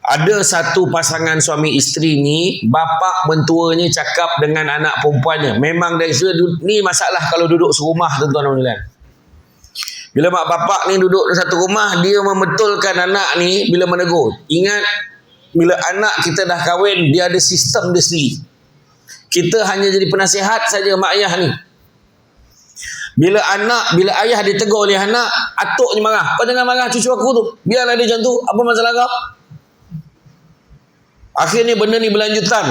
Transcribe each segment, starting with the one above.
Ada satu pasangan suami isteri ni, bapa mentuanya cakap dengan anak perempuannya. Memang dari situ, ni masalah kalau duduk serumah, tuan-tuan dan puan-puan. Bila mak bapak ni duduk di satu rumah, dia membetulkan anak ni bila menegur. Ingat, bila anak kita dah kahwin, dia ada sistem dia sendiri. Kita hanya jadi penasihat saja mak ayah ni. Bila ayah ditegur oleh anak, atuknya marah. Kau jangan marah cucu aku tu. Biarlah dia macam tu. Apa masalah kau? Akhirnya benda ni berlanjutan.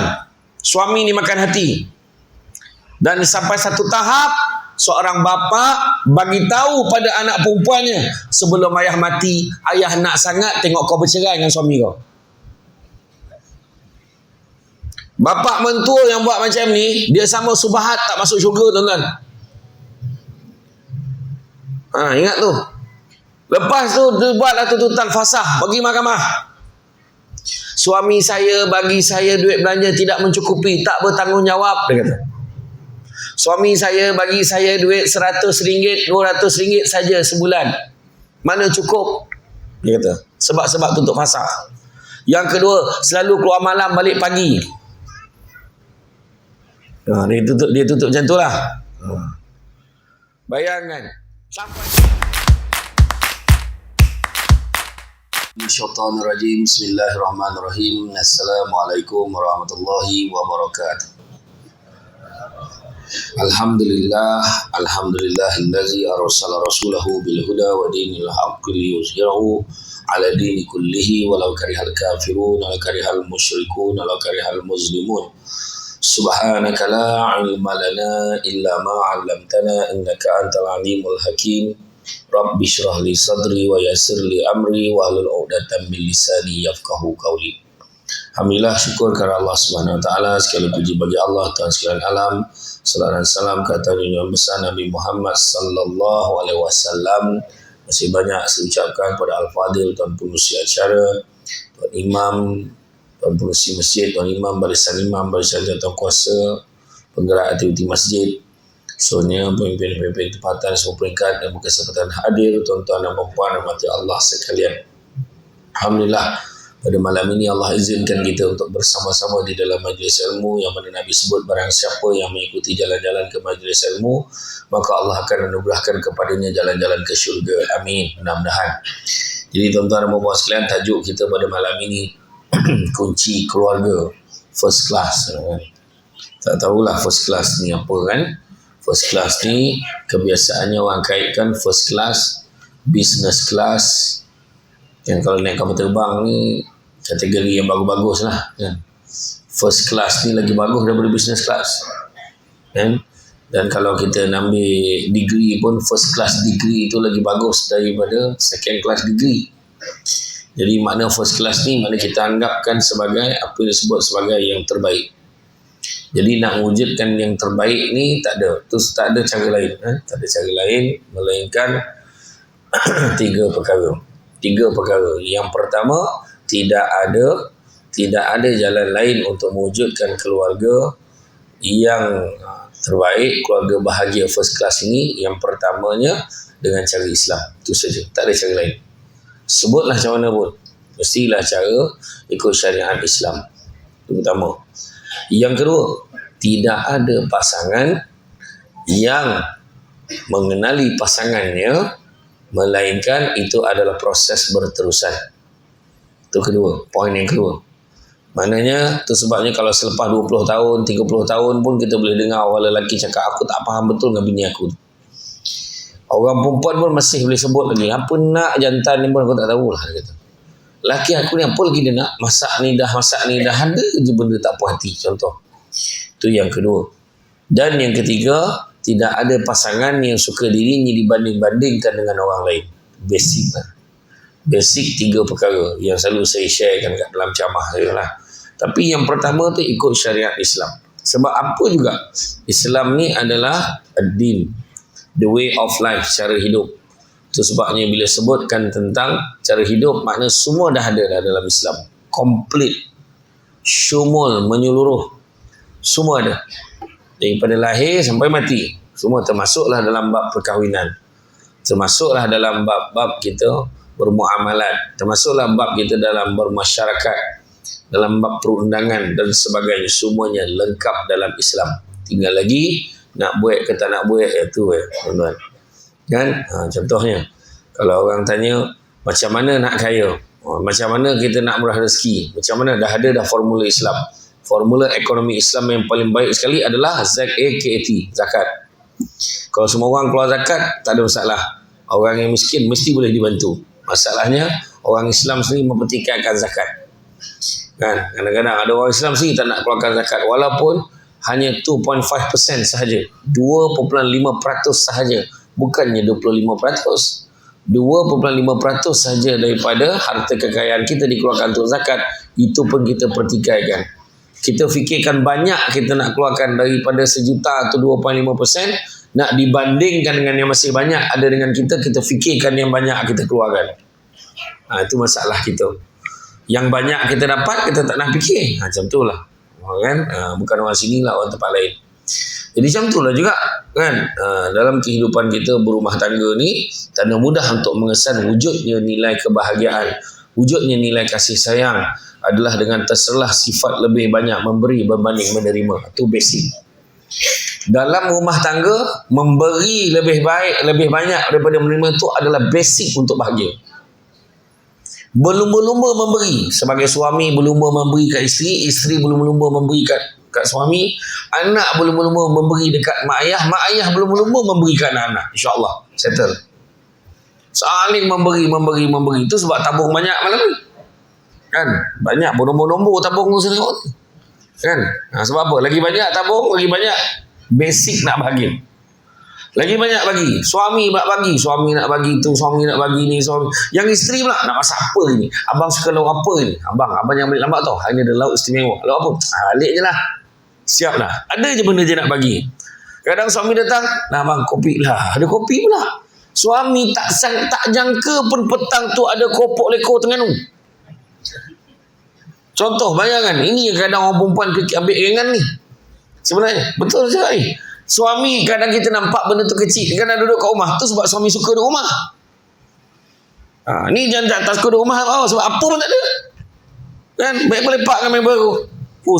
Suami ni makan hati. Dan sampai satu tahap, seorang bapa bagi tahu pada anak perempuannya, sebelum ayah mati, ayah nak sangat tengok kau bercerai dengan suami kau. Bapa mentua yang buat macam ni, dia sama subahat tak masuk syurga, tuan-tuan. Ingat tu. Lepas tu dia buatlah tuntutan fasah bagi mahkamah. Suami saya bagi saya duit belanja tidak mencukupi, tak bertanggungjawab, dia kata. Suami saya bagi saya duit RM100, RM200 saja sebulan. Mana cukup? Dia kata. Sebab-sebab tuntut fasah. Yang kedua, selalu keluar malam balik pagi. Dia tutup macam tu lah. Bayangkan. Sampai Syaitanirrajim. Bismillahirrahmanirrahim. Assalamualaikum warahmatullahi wabarakatuh. Alhamdulillahillazi arsala rasulahu bil huda wa dinil haqqi liyuzhirahu ala dini kullihi walau karihal kafirun walau karihal musyrikun walau karihal muslimun. Subhanaka la ilma lana illa ma 'allamtana innaka antal alimul hakim. Rabbi shrah li sadri wa yassir li amri wa hlul 'uqdatam min lisani yafqahu qawli. Alhamdulillah, syukur kepada Allah Subhanahu wa taala, segala puji bagi Allah Tuhan sekalian alam. Salawat dan salam ke atas junjungan besar Nabi Muhammad sallallahu alaihi wasallam. Masih banyak saya ucapkan kepada Al-Fadil, Tuan Pengurusi acara, Tuan Imam, Tuan Pengurusi Masjid, Tuan Imam, Barisan Tuan Kuasa, penggerak aktiviti masjid, semuanya pemimpin-pemimpin tempatan semua peringkat dan berkesempatan hadir, tuan-tuan dan puan-puan rahmati Allah sekalian. Alhamdulillah, pada malam ini Allah izinkan kita untuk bersama-sama di dalam majlis ilmu yang mana Nabi sebut barang siapa yang mengikuti jalan-jalan ke majlis ilmu, maka Allah akan anugerahkan kepadanya jalan-jalan ke syurga. Amin. Mudah-mudahan. Jadi tuan-tuan dan puan-puan sekalian, tajuk kita pada malam ini kunci keluarga first class. Tak tahulah first class ni apa kan? First class ni kebiasaannya orang kaitkan first class, business class. Yang kalau naik kapal terbang ni kategori yang bagus-bagus lah kan? First class ni lagi bagus daripada business class kan? Dan kalau kita ambil degree pun, first class degree itu lagi bagus daripada second class degree. Jadi makna first class ni makna kita anggapkan sebagai apa yang disebut sebagai yang terbaik. Jadi nak wujudkan yang terbaik ni tak ada. Terus tak ada cara lain. Tak ada cara lain melainkan tiga perkara. Yang pertama, tidak ada jalan lain untuk mewujudkan keluarga yang terbaik, keluarga bahagia first class ini. Yang pertamanya dengan cara Islam. Itu saja. Tak ada cara lain. Sebutlah macam mana pun, mestilah cara ikut syariat Islam. Itu pertama. Yang kedua, tidak ada pasangan yang mengenali pasangannya, melainkan itu adalah proses berterusan. Itu kedua, poin yang kedua. Maknanya, itu sebabnya kalau selepas 20 tahun, 30 tahun pun kita boleh dengar orang lelaki cakap, aku tak faham betul dengan bini aku. Orang perempuan pun masih boleh sebut lagi, apa nak jantan ni pun aku tak tahulah. Kata. Laki aku ni apa lagi dia nak, masak ni dah, ada je benda tak puas hati, contoh. Itu yang kedua. Dan yang ketiga, tidak ada pasangan yang suka dirinya dibanding-bandingkan dengan orang lain. Basic lah. Basic 3 perkara yang selalu saya sharekan kat dalam ceramah saya lah. Tapi yang pertama tu ikut syariat Islam. Sebab apa juga, Islam ni adalah ad-din, the way of life, cara hidup. Itu sebabnya bila sebutkan tentang cara hidup, makna semua dah ada dalam Islam. Complete, syumul, menyeluruh. Semua ada. Daripada lahir sampai mati. Semua termasuklah dalam bab perkahwinan. Termasuklah dalam bab-bab kita bermuamalat, termasuklah bab kita dalam bermasyarakat, dalam bab perundangan dan sebagainya, semuanya lengkap dalam Islam. Tinggal lagi nak buat ke tak nak buat, itu tuan-tuan. Kan? Contohnya, kalau orang tanya macam mana nak kaya, macam mana kita nak murah rezeki, macam mana, dah ada formula Islam. Formula ekonomi Islam yang paling baik sekali adalah ZAKAT, zakat. Kalau semua orang keluar zakat, tak ada masalah. Orang yang miskin mesti boleh dibantu. Masalahnya orang Islam sendiri mempertikaikan zakat. Kan? Kadang-kadang ada orang Islam sendiri tak nak keluarkan zakat, walaupun hanya 2.5% sahaja, 2.5% sahaja, bukannya 25%. 2.5% sahaja daripada harta kekayaan kita dikeluarkan untuk zakat. Itu pun kita pertikaikan. Kita fikirkan banyak kita nak keluarkan daripada 1 juta atau 2.5%, nak dibandingkan dengan yang masih banyak ada dengan kita, kita fikirkan yang banyak kita keluarkan. Itu masalah kita. Yang banyak kita dapat, kita tak nak fikir. Macam tu lah. Kan? Bukan orang sini lah, orang tempat lain. Jadi macam tu lah juga. Kan? Dalam kehidupan kita berumah tangga ni, tanda mudah untuk mengesan wujudnya nilai kebahagiaan, wujudnya nilai kasih sayang adalah dengan terserlah sifat lebih banyak memberi berbanding menerima. Itu basic. Dalam rumah tangga, memberi lebih baik, lebih banyak daripada menerima itu adalah basic untuk bahagia. Berlumba-lumba memberi. Sebagai suami berlumba memberi kat isteri, isteri berlumba-lumba memberi kat suami, anak berlumba-lumba memberi dekat mak ayah berlumba-lumba memberi kat anak-anak. InsyaAllah, settle. Saling memberi. Itu sebab tabung banyak malam ni. Kan? Banyak berlumba-lumba tabung tu sendiri. Kan? Sebab apa? Lagi banyak tabung, lagi banyak basic nak bahagia. Lagi banyak bagi. Suami nak bagi. Suami nak bagi tu, suami nak bagi ni, suami. Yang isteri pula nak masak apa ni? Abang suka lauk apa ni? Abang yang balik lambat tau. Hari ni ada lauk istimewa. Lauk apa? Balik je lah. Siap dah. Ada je benda je nak bagi. Kadang suami datang, nah abang kopi lah. Ada kopi pula. Suami tak jangka pun petang tu ada kopok leko Terengganu. Contoh, bayangkan. Ini yang kadang orang perempuan ambil ringan ni. Sebenarnya, betul je ni. Suami kadang kita nampak benda tu kecil, kadang duduk kat rumah tu sebab suami suka duduk rumah. Ni jangan tak suka duduk rumah sebab apa pun tak ada. Kan? Baik melepak dengan member baru.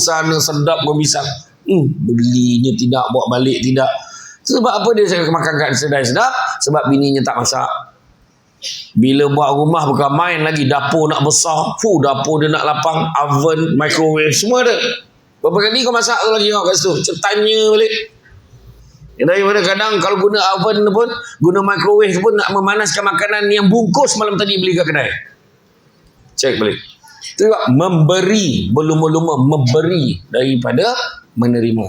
Sana sedap berbisang. Belinya tidak, bawa balik tidak. Sebab apa dia makan kat sedap? Sebab bininya tak masak. Bila buat rumah bukan main lagi, dapur nak besar. Dapur dia nak lapang, oven, microwave, semua ada. Berapa kali kau masak tu lagi kat situ? Tanya balik. Daripada kadang kalau guna oven pun, guna microwave pun nak memanaskan makanan yang bungkus malam tadi beli kat kedai. Cek balik. Itu memberi, berlumba-lumba memberi daripada menerima.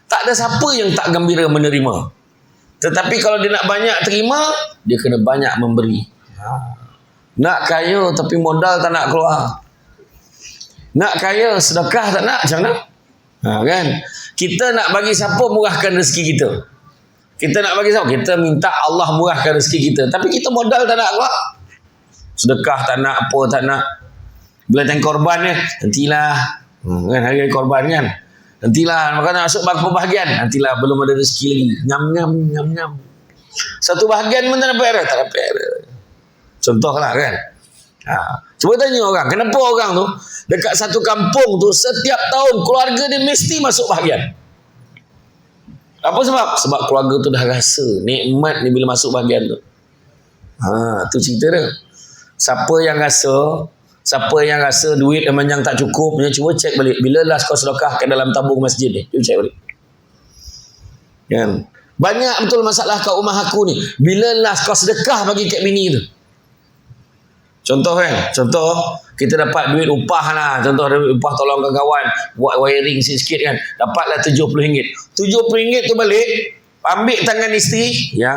Tak ada siapa yang tak gembira menerima. Tetapi kalau dia nak banyak terima, dia kena banyak memberi. Nak kaya tapi modal tak nak keluar. Nak kaya sedekah tak nak, macam mana? Kan? Kita nak bagi siapa murahkan rezeki kita. Kita nak bagi siapa? Kita minta Allah murahkan rezeki kita. Tapi kita modal tak nak keluar. Sedekah tak nak, apa tak nak. Bila tengok korban ni, nantilah. Kan, hari korban kan. Nantilah, maka nak masuk bab kebahagiaan. Nantilah, belum ada rezeki lagi. Nyam. Satu bahagian pun tak dapat era. Contohlah kan. Cuba tanya orang, kenapa orang tu dekat satu kampung tu setiap tahun keluarga dia mesti masuk bahagian? Apa sebab? Sebab keluarga tu dah rasa nikmat ni bila masuk bahagian tu. Tu cerita dia. Siapa yang rasa duit yang tak cukup, cuba cek balik. Bila last kau sedekah ke dalam tabung masjid ni? Cuba cek balik. Kan? Banyak betul masalah kat rumah aku ni. Bila last kau sedekah bagi kat bini tu? Contoh kita dapat duit upah lah. Contoh duit upah tolong kawan buat wiring sikit kan. Dapatlah RM70. RM70 tu balik, ambil tangan isteri yang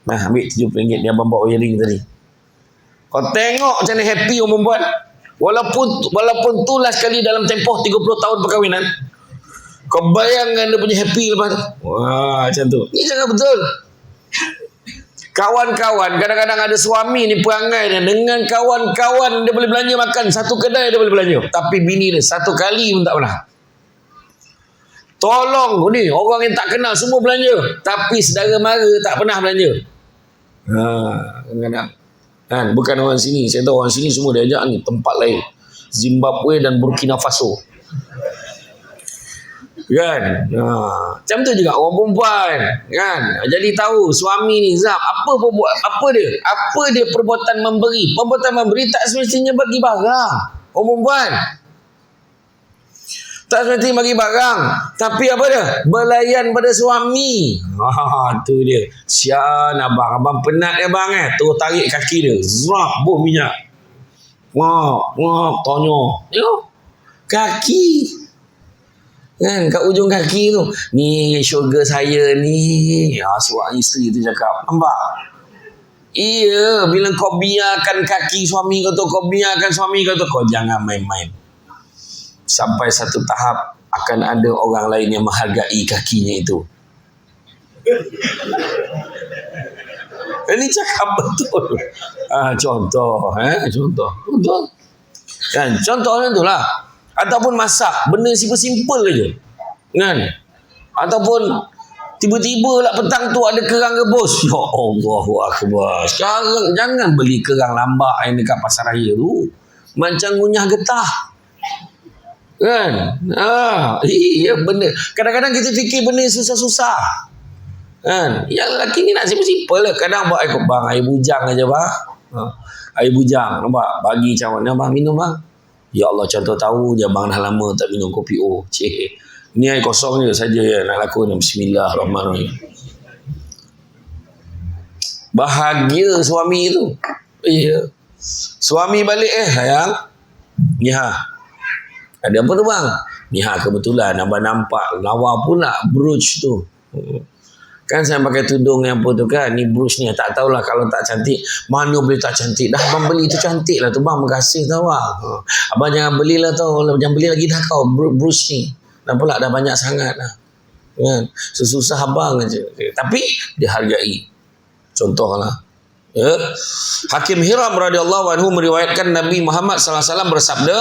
ambil RM70 dia abang buat wiring tadi. Kau tengok macam mana happy orang perempuan. Walaupun tu last kali dalam tempoh 30 tahun perkahwinan. Kau bayangkan dia punya happy lepas tu. Wah, macam tu. Ini sangat betul. Kawan-kawan, kadang-kadang ada suami ni perangai dia dengan kawan-kawan dia boleh belanja makan satu kedai dia boleh belanja, tapi bini dia satu kali pun tak pernah. Tolong ni orang yang tak kenal semua belanja, tapi saudara mara tak pernah belanja. Kadang-kadang Kan, bukan orang sini. Saya tahu orang sini semua diajak ni tempat lain. Zimbabwe dan Burkina Faso. Kan? Macam tu juga orang perempuan. Kan? Jadi tahu suami ni Zab, apa dia perbuatan memberi. Perbuatan memberi tak semestinya bagi barang. Orang perempuan tak semestinya bagi barang, tapi apa dia? Belayan pada suami. Tu dia. Sian abang penat ya bang terus tarik kaki dia. Zrap buh minyak. Wah, tanya. Tengok. Kaki. Kan kat ujung kaki tu. Ni syurga saya ni. Seorang isteri tu cakap. Nampak? Iya, bila kau biarkan kaki suami kau tu, kau biarkan suami kau tu, kau jangan main-main. Sampai satu tahap akan ada orang lain yang menghargai kakinya itu. Ini cakap betul. Contoh. Betul. Kan? Contohnya itulah. Ataupun masak. Benda simple je. Kan? Ataupun tiba-tiba lah petang tu ada kerang rebus. Ya Allahu Akbar. Sekarang jangan beli kerang lambak yang dekat pasar raya tu. Macam ngunyah getah. Kan? Iya benda. Kadang-kadang kita fikir benda susah-susah. Kan? Yang lelaki ni nak simple lah. Kadang buat ikut bang air bujang aja bang. Air bujang nampak bagi macam mana bang minum bang. Ya Allah contoh tahu je bang dah lama tak minum kopi O. Ni air kosong je saja ya nak lakukan. Bismillahirrahmanirrahim. Bahagia suami tu. Iya. Suami balik sayang. Ni ada apa tu bang? Ni kebetulan abang nampak lawa pula brooch tu. Kan saya pakai tudung yang apa tu kan. Ni brooch ni tak tahulah kalau tak cantik. Mana boleh tak cantik. Dah abang beli tu cantik lah tu bang. Makasih tau bang. Abang jangan belilah tau. Jangan beli lagi dah kau brooch ni. Dan pula dah banyak sangat lah. Kan? Sesusah abang aja. Tapi dia hargai. Contohlah. Ya. Hakim Hiram radhiyallahu anhu meriwayatkan Nabi Muhammad sallallahu alaihi wasallam bersabda,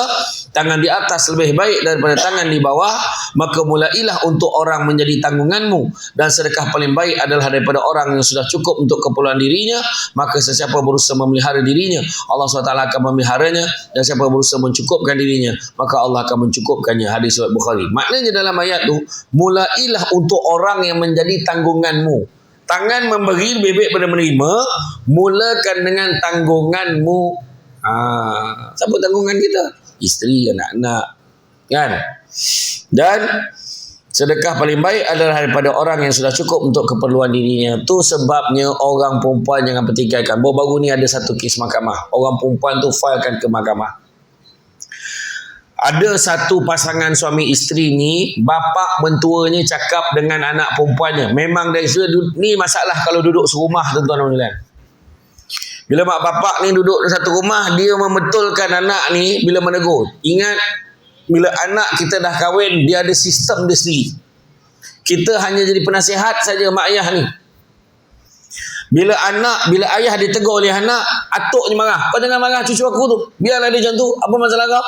tangan di atas lebih baik daripada tangan di bawah, maka mulailah untuk orang menjadi tanggunganmu, dan sedekah paling baik adalah daripada orang yang sudah cukup untuk keperluan dirinya, maka sesiapa berusaha memelihara dirinya, Allah SWT akan memeliharanya, dan siapa berusaha mencukupkan dirinya, maka Allah akan mencukupkannya. Hadis riwayat Bukhari. Maknanya dalam ayat tu, mulailah untuk orang yang menjadi tanggunganmu. Tangan memberi lebih baik pada menerima. Mulakan dengan tanggunganmu. Siapa tanggungan kita? Isteri, anak-anak. Kan? Dan sedekah paling baik adalah daripada orang yang sudah cukup untuk keperluan dirinya. Itu sebabnya orang perempuan jangan pertikaikan. Baru-baru ni ada satu kes mahkamah. Orang perempuan tu filekan ke mahkamah. Ada satu pasangan suami isteri ni, bapa mentuanya cakap dengan anak perempuannya. Memang dari situ, ni masalah kalau duduk serumah tuan-tuan dan puan. Bila mak bapak ni duduk di satu rumah, dia membetulkan anak ni bila menegur. Ingat, bila anak kita dah kahwin, dia ada sistem dia sendiri. Kita hanya jadi penasihat saja mak ayah ni. Bila ayah ditegur oleh anak, atuknya marah. Kau jangan marah cucu aku tu. Biarlah dia macam tu. Apa masalah kau?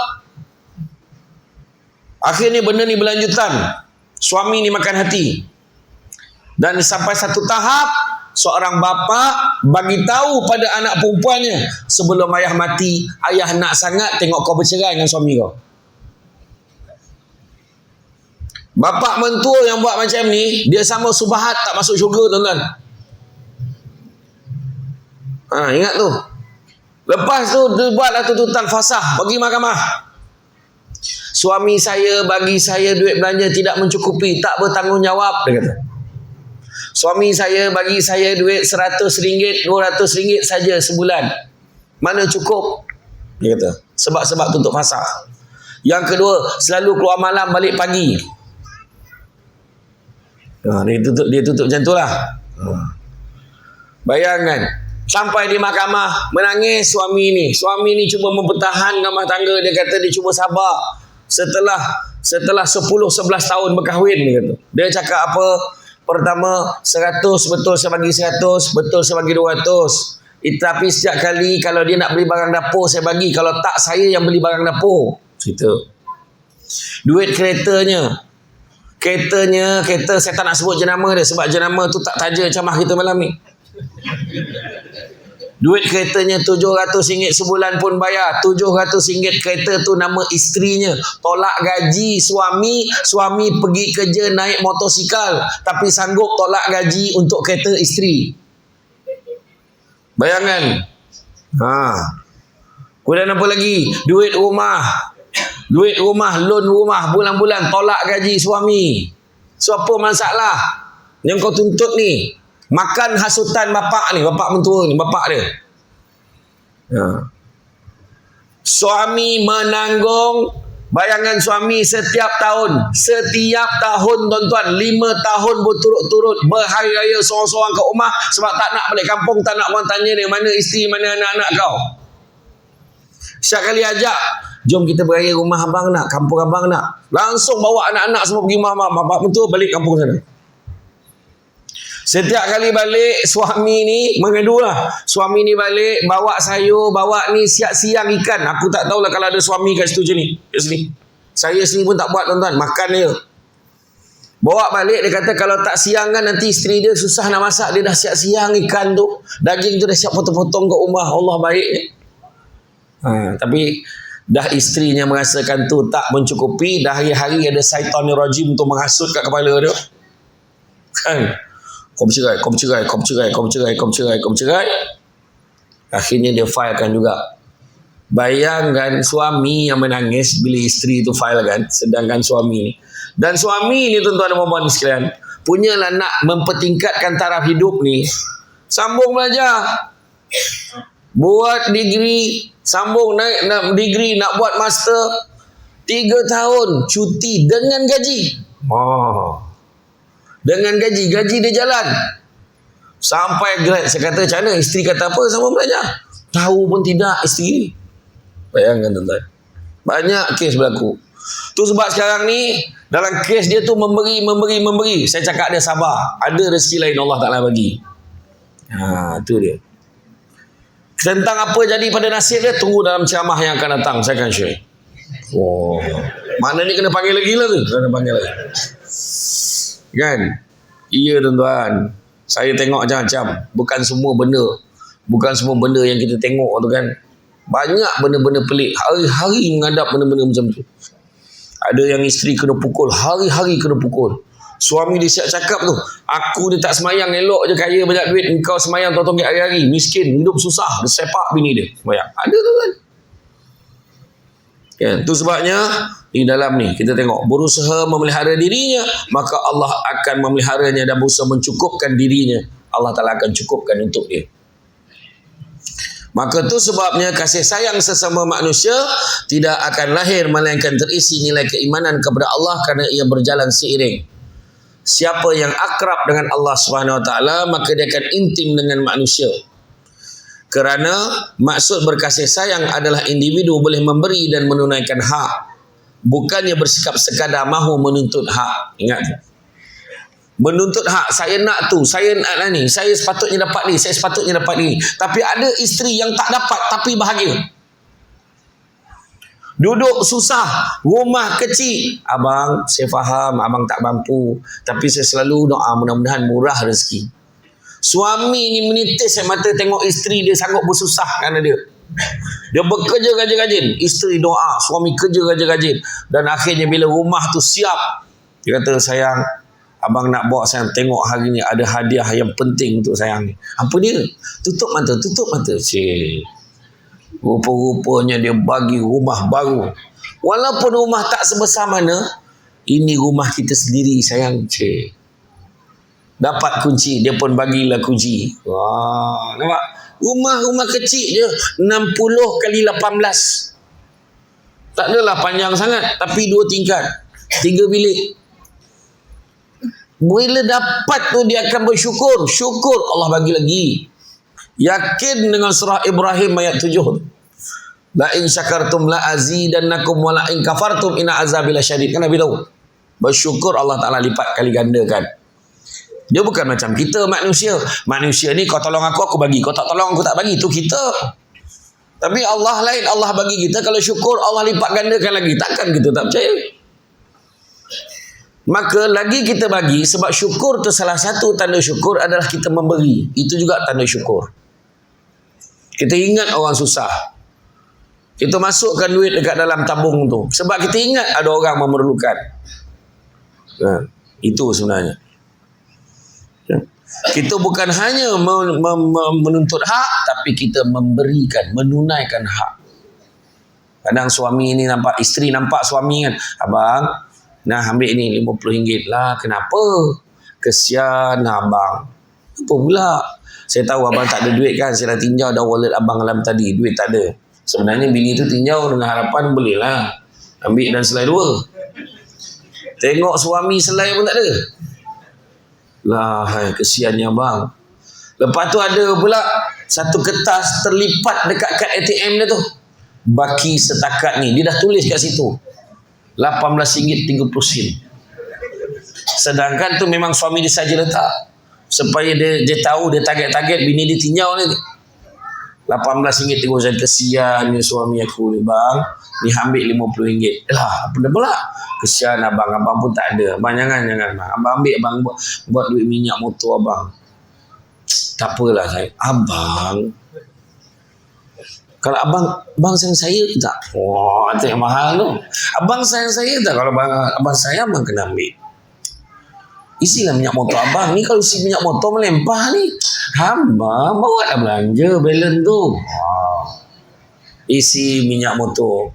Akhirnya benda ni berlanjutan. Suami ni makan hati. Dan sampai satu tahap, seorang bapa bagi tahu pada anak perempuannya, sebelum ayah mati, ayah nak sangat tengok kau bercerai dengan suami kau. Bapa mentua yang buat macam ni, dia sama subahat tak masuk syurga tuan-tuan. Ingat tu. Lepas tu dia buatlah tuntutan fasah bagi mahkamah. Suami saya bagi saya duit belanja tidak mencukupi, tak bertanggungjawab, dia kata. Suami saya bagi saya duit RM100, RM200 saja sebulan. Mana cukup? Dia kata. Sebab-sebab tuntut fasah. Yang kedua, selalu keluar malam balik pagi. Dia tutup macam tu lah. Bayangkan. Sampai di mahkamah, menangis suami ni. Suami ni cuba mempertahankan rumah tangga. Dia kata dia cuba sabar. Setelah 10-11 tahun berkahwin, dia kata. Dia cakap apa? Pertama, 100 betul saya bagi 100, betul saya bagi 200. Tapi setiap kali kalau dia nak beli barang dapur, saya bagi. Kalau tak, saya yang beli barang dapur. Cerita. Duit kereta saya tak nak sebut jenama dia, sebab jenama tu tak taja camah kita malam ni. Duit keretanya RM700 sebulan pun bayar. RM700 kereta tu nama isterinya. Tolak gaji suami, suami pergi kerja naik motosikal, tapi sanggup tolak gaji untuk kereta isteri. Bayangan. Kemudian apa lagi? Duit rumah, loan rumah bulan-bulan, tolak gaji suami. So apa masalah yang kau tuntut ni? Makan hasutan bapak ni, bapak mentua ni, bapak dia. Suami menanggung, bayangan suami setiap tahun tuan-tuan, 5 tahun berturut-turut berhari raya sorang-sorang kat rumah sebab tak nak balik kampung, tak nak orang tanya dia mana isteri, mana anak-anak kau. Setiap kali ajak, jom kita beraya rumah abang nak, kampung abang nak, langsung bawa anak-anak semua pergi rumah bapak mentua, balik kampung sana. Setiap kali balik, suami ni mengadulah. Suami ni balik, bawa sayur, bawa ni siang ikan. Aku tak tahulah kalau ada suami kat situ je ni. Kat sini. Saya sendiri pun tak buat tuan-tuan. Makan dia. Bawa balik, dia kata kalau tak siang kan nanti isteri dia susah nak masak. Dia dah siap-siang ikan tu. Daging tu dah siap potong-potong kat rumah. Allah baik ni. Tapi dah isterinya merasakan tu tak mencukupi. Dah hari-hari ada syaitanir rajim untuk menghasut kat kepala dia. Kan? Kau bercerai. Akhirnya dia filekan juga. Bayangkan suami yang menangis bila isteri itu file kan, sedangkan suami ni. Dan suami ni tuan-tuan dan puan-puan sekalian, punyalah nak mempertingkatkan taraf hidup ni, sambung belajar. Buat degree, sambung naik degree, nak buat master. 3 tahun cuti dengan gaji. Dengan gaji dia jalan sampai grad. Saya kata macam mana? Isteri kata apa? Sama belajar. Tahu pun tidak isteri. Bayangkan tuan-tuan, banyak kes berlaku. Tu sebab sekarang ni dalam kes dia tu memberi. Saya cakap dia sabar, ada rezeki lain Allah Ta'ala bagi. Tu dia. Tentang apa jadi pada nasib dia, tunggu dalam ceramah yang akan datang saya akan share. Mana ni kena panggil lagi lah tu. Kena panggil lagi. Kan? Iya tuan-tuan, saya tengok macam-macam. Bukan semua benda yang kita tengok tu kan. Banyak benda-benda pelik. Hari-hari menghadap benda-benda macam tu. Ada yang isteri kena pukul, hari-hari kena pukul. Suami dia siap cakap tu, aku ni tak semayang elok je kaya banyak duit, engkau semayang tonton hari-hari, miskin, hidup susah, dia sepak bini dia semayang. Ada tuan-tuan. Kan? Tu sebabnya di dalam ni kita tengok, berusaha memelihara dirinya, maka Allah akan memeliharanya, dan berusaha mencukupkan dirinya, Allah Ta'ala akan cukupkan untuk dia. Maka tu sebabnya kasih sayang sesama manusia tidak akan lahir melainkan terisi nilai keimanan kepada Allah, kerana ia berjalan seiring. Siapa yang akrab dengan Allah Subhanahu Wa Taala, maka dia akan intim dengan manusia. Kerana maksud berkasih sayang adalah individu boleh memberi dan menunaikan hak, bukannya bersikap sekadar mahu menuntut hak. Ingat, menuntut hak, saya nak tu, saya nak ni, saya sepatutnya dapat ni, saya sepatutnya dapat ni. Tapi ada isteri yang tak dapat tapi bahagia. Duduk susah, rumah kecil. Abang, saya faham abang tak mampu, tapi saya selalu doa mudah-mudahan murah rezeki. Suami ni menitis air mata tengok isteri dia sanggup bersusah kerana dia. Dia bekerja rajin-rajin, isteri doa, suami kerja rajin-rajin. Dan akhirnya bila rumah tu siap, dia kata, sayang, abang nak bawa sayang tengok hari ni ada hadiah yang penting untuk sayang ni. Apa dia? Tutup mata. Cik. Rupa-rupanya dia bagi rumah baru. Walaupun rumah tak sebesar mana, ini rumah kita sendiri sayang. Cik. Dapat kunci, dia pun bagilah kunci. Wah, nampak? Rumah kecil je, 60 kali 18. Tak adalah panjang sangat, tapi 2 tingkat, 3 bilik. Bila dapat tu dia akan bersyukur. Syukur Allah bagi lagi. Yakin dengan surah Ibrahim ayat 7. La in syakartum la azidannakum wa la in kafartum inna azabi lasyadid. Kan Nabi tahu. Bersyukur Allah Ta'ala lipat kali gandakan. Dia bukan macam kita manusia. Manusia ni kau tolong aku bagi. Kau tak tolong aku tak bagi. Itu kita. Tapi Allah lain. Allah bagi kita. Kalau syukur Allah lipat gandakan lagi. Takkan kita tak percaya? Maka lagi kita bagi. Sebab syukur tu salah satu tanda syukur adalah kita memberi. Itu juga tanda syukur. Kita ingat orang susah. Kita masukkan duit dekat dalam tabung tu. Sebab kita ingat ada orang memerlukan. Itu sebenarnya. Kita bukan hanya menuntut hak, tapi kita memberikan, menunaikan hak. Kadang suami ni nampak, isteri nampak suami kan, abang, nah ambil ni RM50 lah. Kenapa? Kesian abang. Apa pula? Saya tahu abang tak ada duit kan, saya dah tinjau dah wallet abang malam tadi, duit tak ada. Sebenarnya bini tu tinjau dengan harapan bolehlah ambil dan selai 2. Tengok suami selai pun tak ada. Lah, kesiannya bang. Lepas tu ada pula satu kertas terlipat dekat kad ATM dia tu. Baki setakat ni. Dia dah tulis kat situ. RM18.30. Sedangkan tu memang suami dia saja letak. Supaya dia tahu, dia target-target bini dia tinjau ni. RM18.30. Kesian ni suami aku ni bang. Ni ambil RM50. Lah, apa dah pula? Kesian abang pun tak ada. Abang jangan. Abang ambil, abang buat duit minyak motor abang. Tak apalah saya. Abang, kalau abang sayang saya tak? Wah, itu yang mahal tu. Abang sayang saya tak? Kalau abang sayang, abang kena ambil. Isilah minyak motor abang. Ni kalau isi minyak motor melempah ni. Abang, bawa dah belanja balance tu. Isi minyak motor.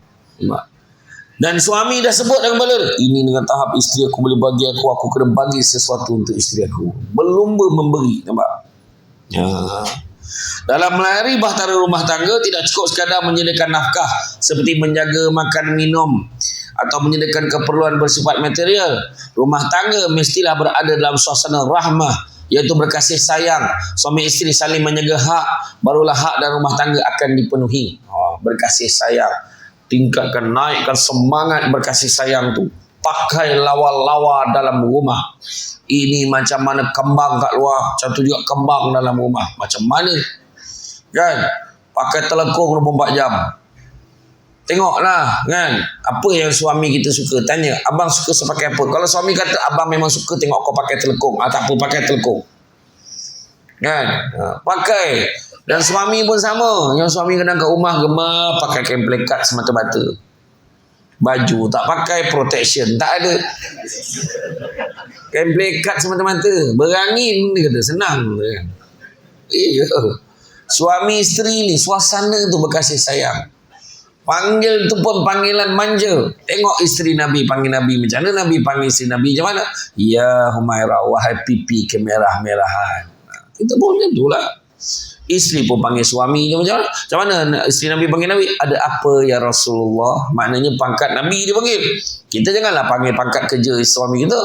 Dan suami dah sebut dalam kepala, ini dengan tahap isteri aku boleh bagi aku kena bagi sesuatu untuk isteri aku. Berlumba memberi, nampak? Ya. Dalam melayari bahtera rumah tangga tidak cukup sekadar menyediakan nafkah seperti menjaga makan minum atau menyediakan keperluan bersifat material. Rumah tangga mestilah berada dalam suasana rahmah, iaitu berkasih sayang. Suami isteri saling menjaga hak, barulah hak dan rumah tangga akan dipenuhi. Berkasih sayang. Tingkatkan, naikkan semangat berkasih sayang tu. Pakai lawa-lawa dalam rumah. Ini macam mana kembang kat luar, macam tu juga kembang dalam rumah. Macam mana? Kan? Pakai telekung 24 jam. Tengoklah kan, apa yang suami kita suka. Tanya, abang suka sepakai apa? Kalau suami kata, abang memang suka tengok kau pakai telekung. Tak apa, pakai telekung. Kan? Pakai. Dan suami pun sama. Yang suami kadang kat rumah gemar pakai kain plekat semata-mata. Baju tak pakai, protection tak ada. Kain plekat semata-mata. Berangin dia kata, senang. Iya. Suami isteri ni, suasana tu berkasih sayang. Panggil tu pun panggilan manja. Tengok isteri Nabi panggil Nabi macam mana, Nabi panggil isteri Nabi macam mana. Ya Humairah, wahai pipi kemerah-merahan. Kita boleh tu lah. Isteri pun panggil suami macam mana? Macam mana isteri Nabi panggil Nabi? Ada apa ya Rasulullah? Maknanya pangkat Nabi dia panggil. Kita janganlah panggil pangkat kerja suami kita.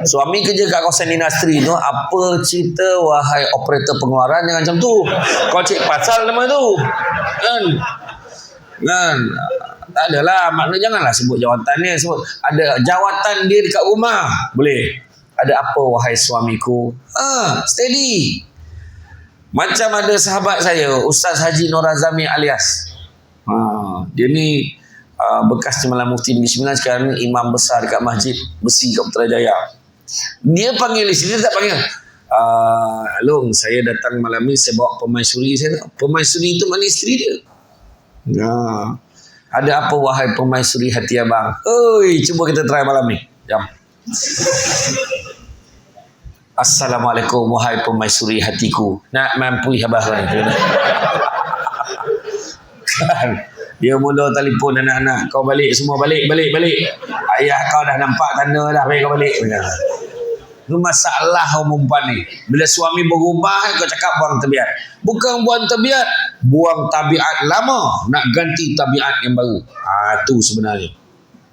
Suami kerja kat kawasan industri tu, apa cerita wahai operator pengeluaran, jangan macam tu. Kau cek pasal nama tu. Kan? Tak adalah. Maknanya janganlah sebut jawatan dia. Sebut ada jawatan dia dekat rumah. Boleh. Ada apa wahai suamiku? Steady. Macam ada sahabat saya, Ustaz Haji Nur Azami alias. Dia ni bekas Timbalan Mufti Negeri Sembilan, sekarang ni imam besar dekat Masjid Besi kat Putrajaya. Dia panggil isteri, dia tak panggil. Long, saya datang malam ni, saya bawa pemaisuri saya. Pemaisuri itu mana isteri dia? Ada apa wahai pemaisuri hati abang? Oi, cuba kita try malam ni. Jom. Assalamualaikum wahai pemaisuri hatiku. Nak mampu abah kan. Dia mula telefon anak-anak. Kau balik semua, balik. Ayah kau dah nampak tanda dah, baik kau balik. Itu masalah perempuan ni. Bila suami berubah, kau cakap buang tabiat. Bukan buang tabiat, buang tabiat lama, nak ganti tabiat yang baru. Itu sebenarnya.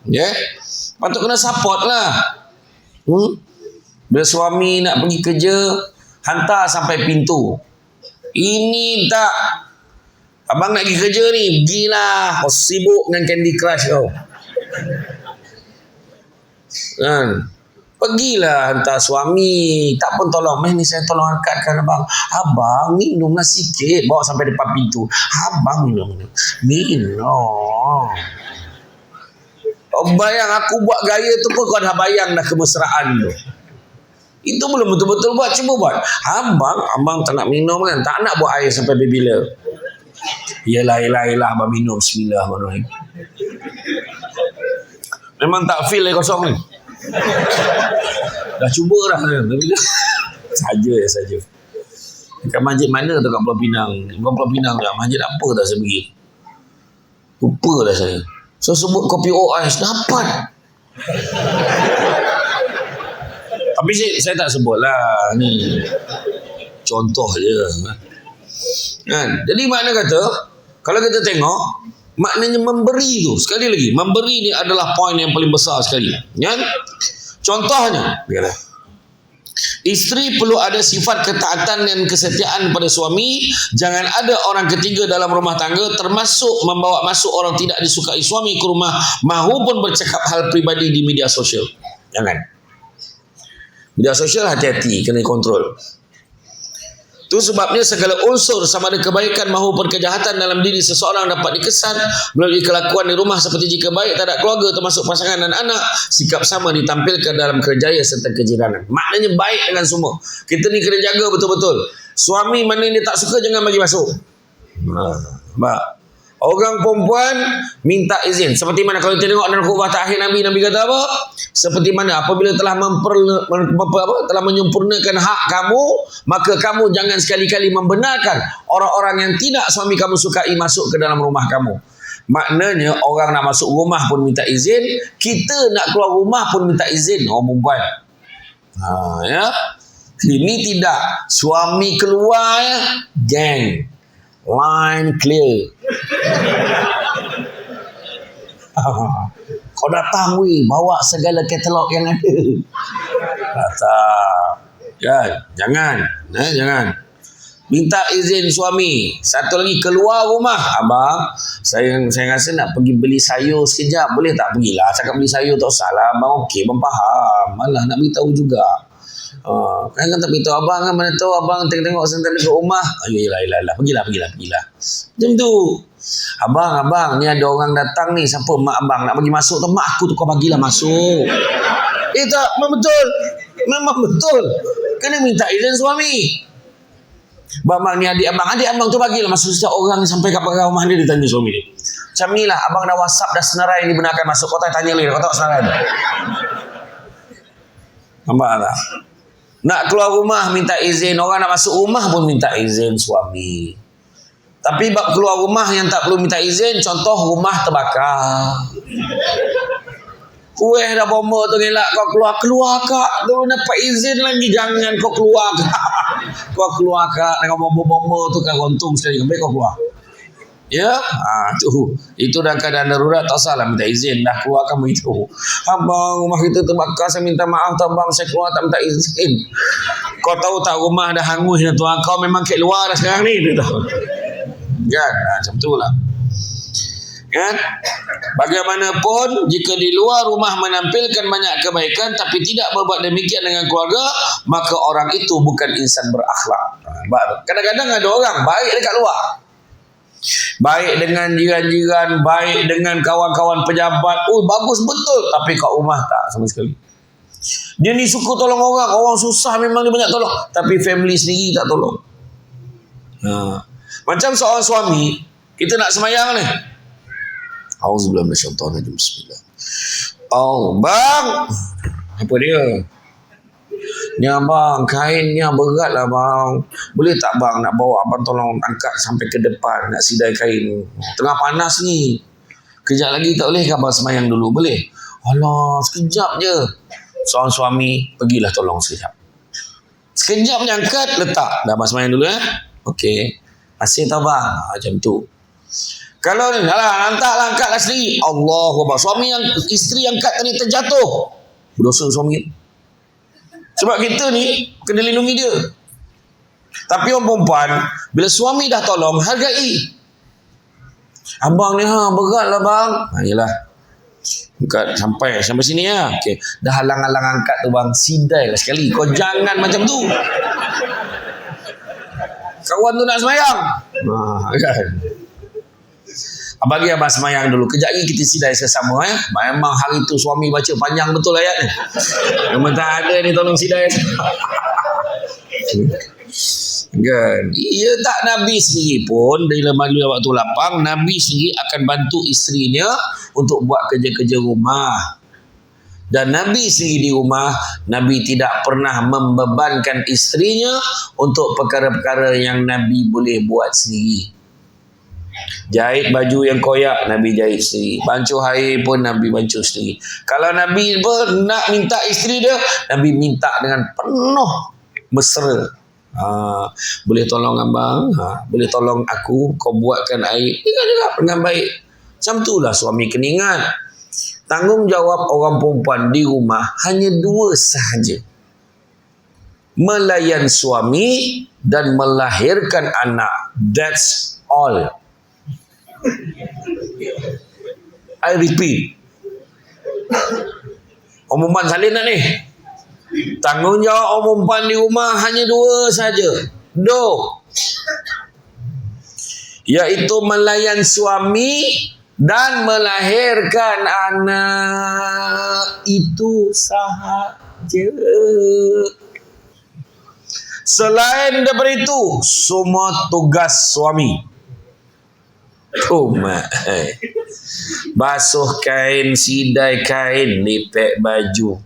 Ya. Patut kena support lah. Bila suami nak pergi kerja, hantar sampai pintu. Ini tak. Abang nak pergi kerja ni, pergilah. Kau sibuk dengan Candy Crush kau. Kan? Pergilah hantar suami. Tak pun tolong. Ni saya tolong angkatkan abang. Abang minumlah sikit. Bawa sampai depan pintu. Abang minum. Bayang aku buat gaya tu pun kau dah bayang dah kemesraan tu. Itu belum betul-betul buat. Cuba buat. Abang tak nak minum kan? Tak nak buat air sampai bila. Yelah, abang minum. Bismillahirrahmanirrahim. Memang tak feel kosong ni. Dah cuba dah. Saja. Kat masjid mana tu kat Pulau Pinang? Bukan Pulau Pinang tak. Masjid apa dah saya pergi? Lupa dah saya. So sebut kopi OIS dapat. Tapi saya tak sebut lah. Ni contoh je. Kan? Jadi makna kata, kalau kita tengok, maknanya memberi tu. Sekali lagi, memberi ni adalah poin yang paling besar sekali. Kan? Contohnya, isteri perlu ada sifat ketaatan dan kesetiaan pada suami. Jangan ada orang ketiga dalam rumah tangga, termasuk membawa masuk orang tidak disukai suami ke rumah mahupun bercakap hal pribadi di media sosial. Jangan. Media sosial hati-hati, kena kontrol. Itu sebabnya segala unsur sama ada kebaikan maupun kejahatan dalam diri seseorang dapat dikesan melalui kelakuan di rumah, seperti jika baik terhadap keluarga termasuk pasangan dan anak, sikap sama ditampilkan dalam kerjaya serta kejiranan. Maknanya baik dengan semua. Kita ni kena jaga betul-betul. Suami mana yang dia tak suka jangan bagi masuk. Orang perempuan minta izin. Seperti mana kalau kita tengok dalam khutbah terakhir Nabi kata apa? Seperti mana apabila telah telah menyempurnakan hak kamu, maka kamu jangan sekali-kali membenarkan orang-orang yang tidak suami kamu sukai masuk ke dalam rumah kamu. Maknanya orang nak masuk rumah pun minta izin, kita nak keluar rumah pun minta izin orang perempuan. Ya. Ini tidak. Suami keluar ya, gang. Line clear. Kau datang weh, bawa segala katalog yang ada. Datang. Jangan. Jangan. Minta izin suami. Satu lagi, keluar rumah. Abang, saya rasa nak pergi beli sayur sekejap. Boleh tak? Pergilah. Cakap beli sayur tak usah lah. Abang okey, abang faham. Malah nak beritahu juga. Kan tak beritahu abang kan, mana tahu abang tengok sebentar dekat rumah. Yelah. Pergilah. Macam tu. Abang, ni ada orang datang ni. Siapa? Mak abang nak bagi masuk tu. Mak aku tu, kau bagilah masuk. Tak, memang betul. Kena minta izin suami. Bang, ni adik abang tu bagilah masuk. Setiap orang sampai kat rumah dia tanya suami dia. Macam ni lah, abang dah WhatsApp dah senarai ni benarkan masuk. Kau tanya lagi, kau tahu senarai tu. Nampak tak? Nak keluar rumah minta izin. Orang nak masuk rumah pun minta izin suami. Tapi bab keluar rumah yang tak perlu minta izin, contoh rumah terbakar. Kuih dah bomba tu ngelak kau keluar kak. Tu dapat izin lagi, jangan kau keluar kak. Kau keluar kak dengan bomba-bomba tu kan gontung sekali. Baik kau keluar. Ya, itu dah keadaan darurat, tak salah minta izin. Dah keluar kamu itu. Abang, rumah kita terbakar, saya minta maaf tak bang, saya keluar tak minta izin. Kau tahu tak rumah dah hangus dah tuan, kau memang kat luar dah sekarang ni. Dia tahu. Kan, macam tu lah. Kan? Bagaimanapun, jika di luar rumah menampilkan banyak kebaikan tapi tidak berbuat demikian dengan keluarga, maka orang itu bukan insan berakhlak. Kadang-kadang ada orang baik dekat luar, baik dengan jiran-jiran, baik dengan kawan-kawan pejabat. Bagus betul. Tapi kat rumah tak sama sekali. Dia ni suka tolong orang susah memang dia banyak tolong. Tapi family sendiri tak tolong. Macam seorang suami, kita nak semayang ni. Auzubillahi minasyaitonirrajim. Bismillah. Bang. Apa dia? Ni abang, kainnya berat lah bang. Boleh tak bang nak bawa abang tolong angkat sampai ke depan, nak sidai kain. Tengah panas ni. Kejap lagi tak boleh ke abang semayang dulu? Boleh? Alah, sekejap je. Seorang suami, pergilah tolong sekejap. Sekejap je angkat, letak. Dah abang semayang dulu Okey. Masih tak bang? Macam tu. Kalau ni, hantarlah, angkatlah sendiri. Allahuakbar. Suami yang isteri angkat tadi terjatuh. Berdosa suami. Sebab kita ni kena lindungi dia. Tapi orang perempuan, bila suami dah tolong, hargai. Abang ni berat lah bang. Yelah. Angkat sampai sini ya. Okay. Dah halang-halang angkat tu bang, sidai lah sekali. Kau jangan macam tu. Kawan tu nak semayang. Kan? Bagi abang semayang dulu. Kejap lagi kita sidai sesama. Memang hari tu suami baca panjang betul ayat ni. Memang tak ada ni tolong sidai. Kan? Ya tak, Nabi sendiri pun dalam waktu lapang, Nabi sendiri akan bantu isterinya untuk buat kerja-kerja rumah. Dan Nabi sendiri di rumah, Nabi tidak pernah membebankan isterinya untuk perkara-perkara yang Nabi boleh buat sendiri. Jahit baju yang koyak, Nabi jahit sendiri. Bancuh air pun Nabi bancuh sendiri. Kalau Nabi pun nak minta isteri dia, Nabi minta dengan penuh mesra. Boleh tolong abang, boleh tolong aku, kau buatkan air. Dia juga dengan baik. Macam itulah suami kena ingat. Tanggungjawab orang perempuan di rumah hanya dua sahaja. Melayan suami dan melahirkan anak. That's all. I repeat. Orang perempuan salin tak ni? Tanggungjawab orang perempuan di rumah hanya dua saja. Iaitu melayan suami dan melahirkan anak. Itu sahaja. Selain daripada itu, semua tugas suami. Basuh kain, sidai kain, lipek baju,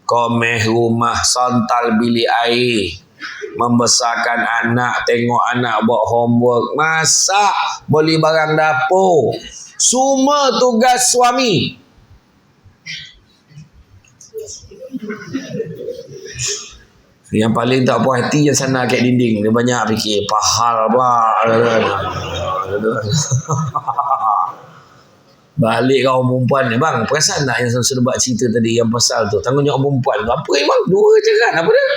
komeh rumah, santal bilik air, membesarkan anak, tengok anak buat homework, masak, beli barang dapur. Semua tugas suami. Yang paling tak puas hati yang sana kat dinding. Dia banyak fikir pahal apa. Balik kau perempuan ni, bang, perasan tak yang sudah buat cerita tadi yang pasal tu, tanggungjawab perempuan tu apa bang? Dua je kan, apa dia?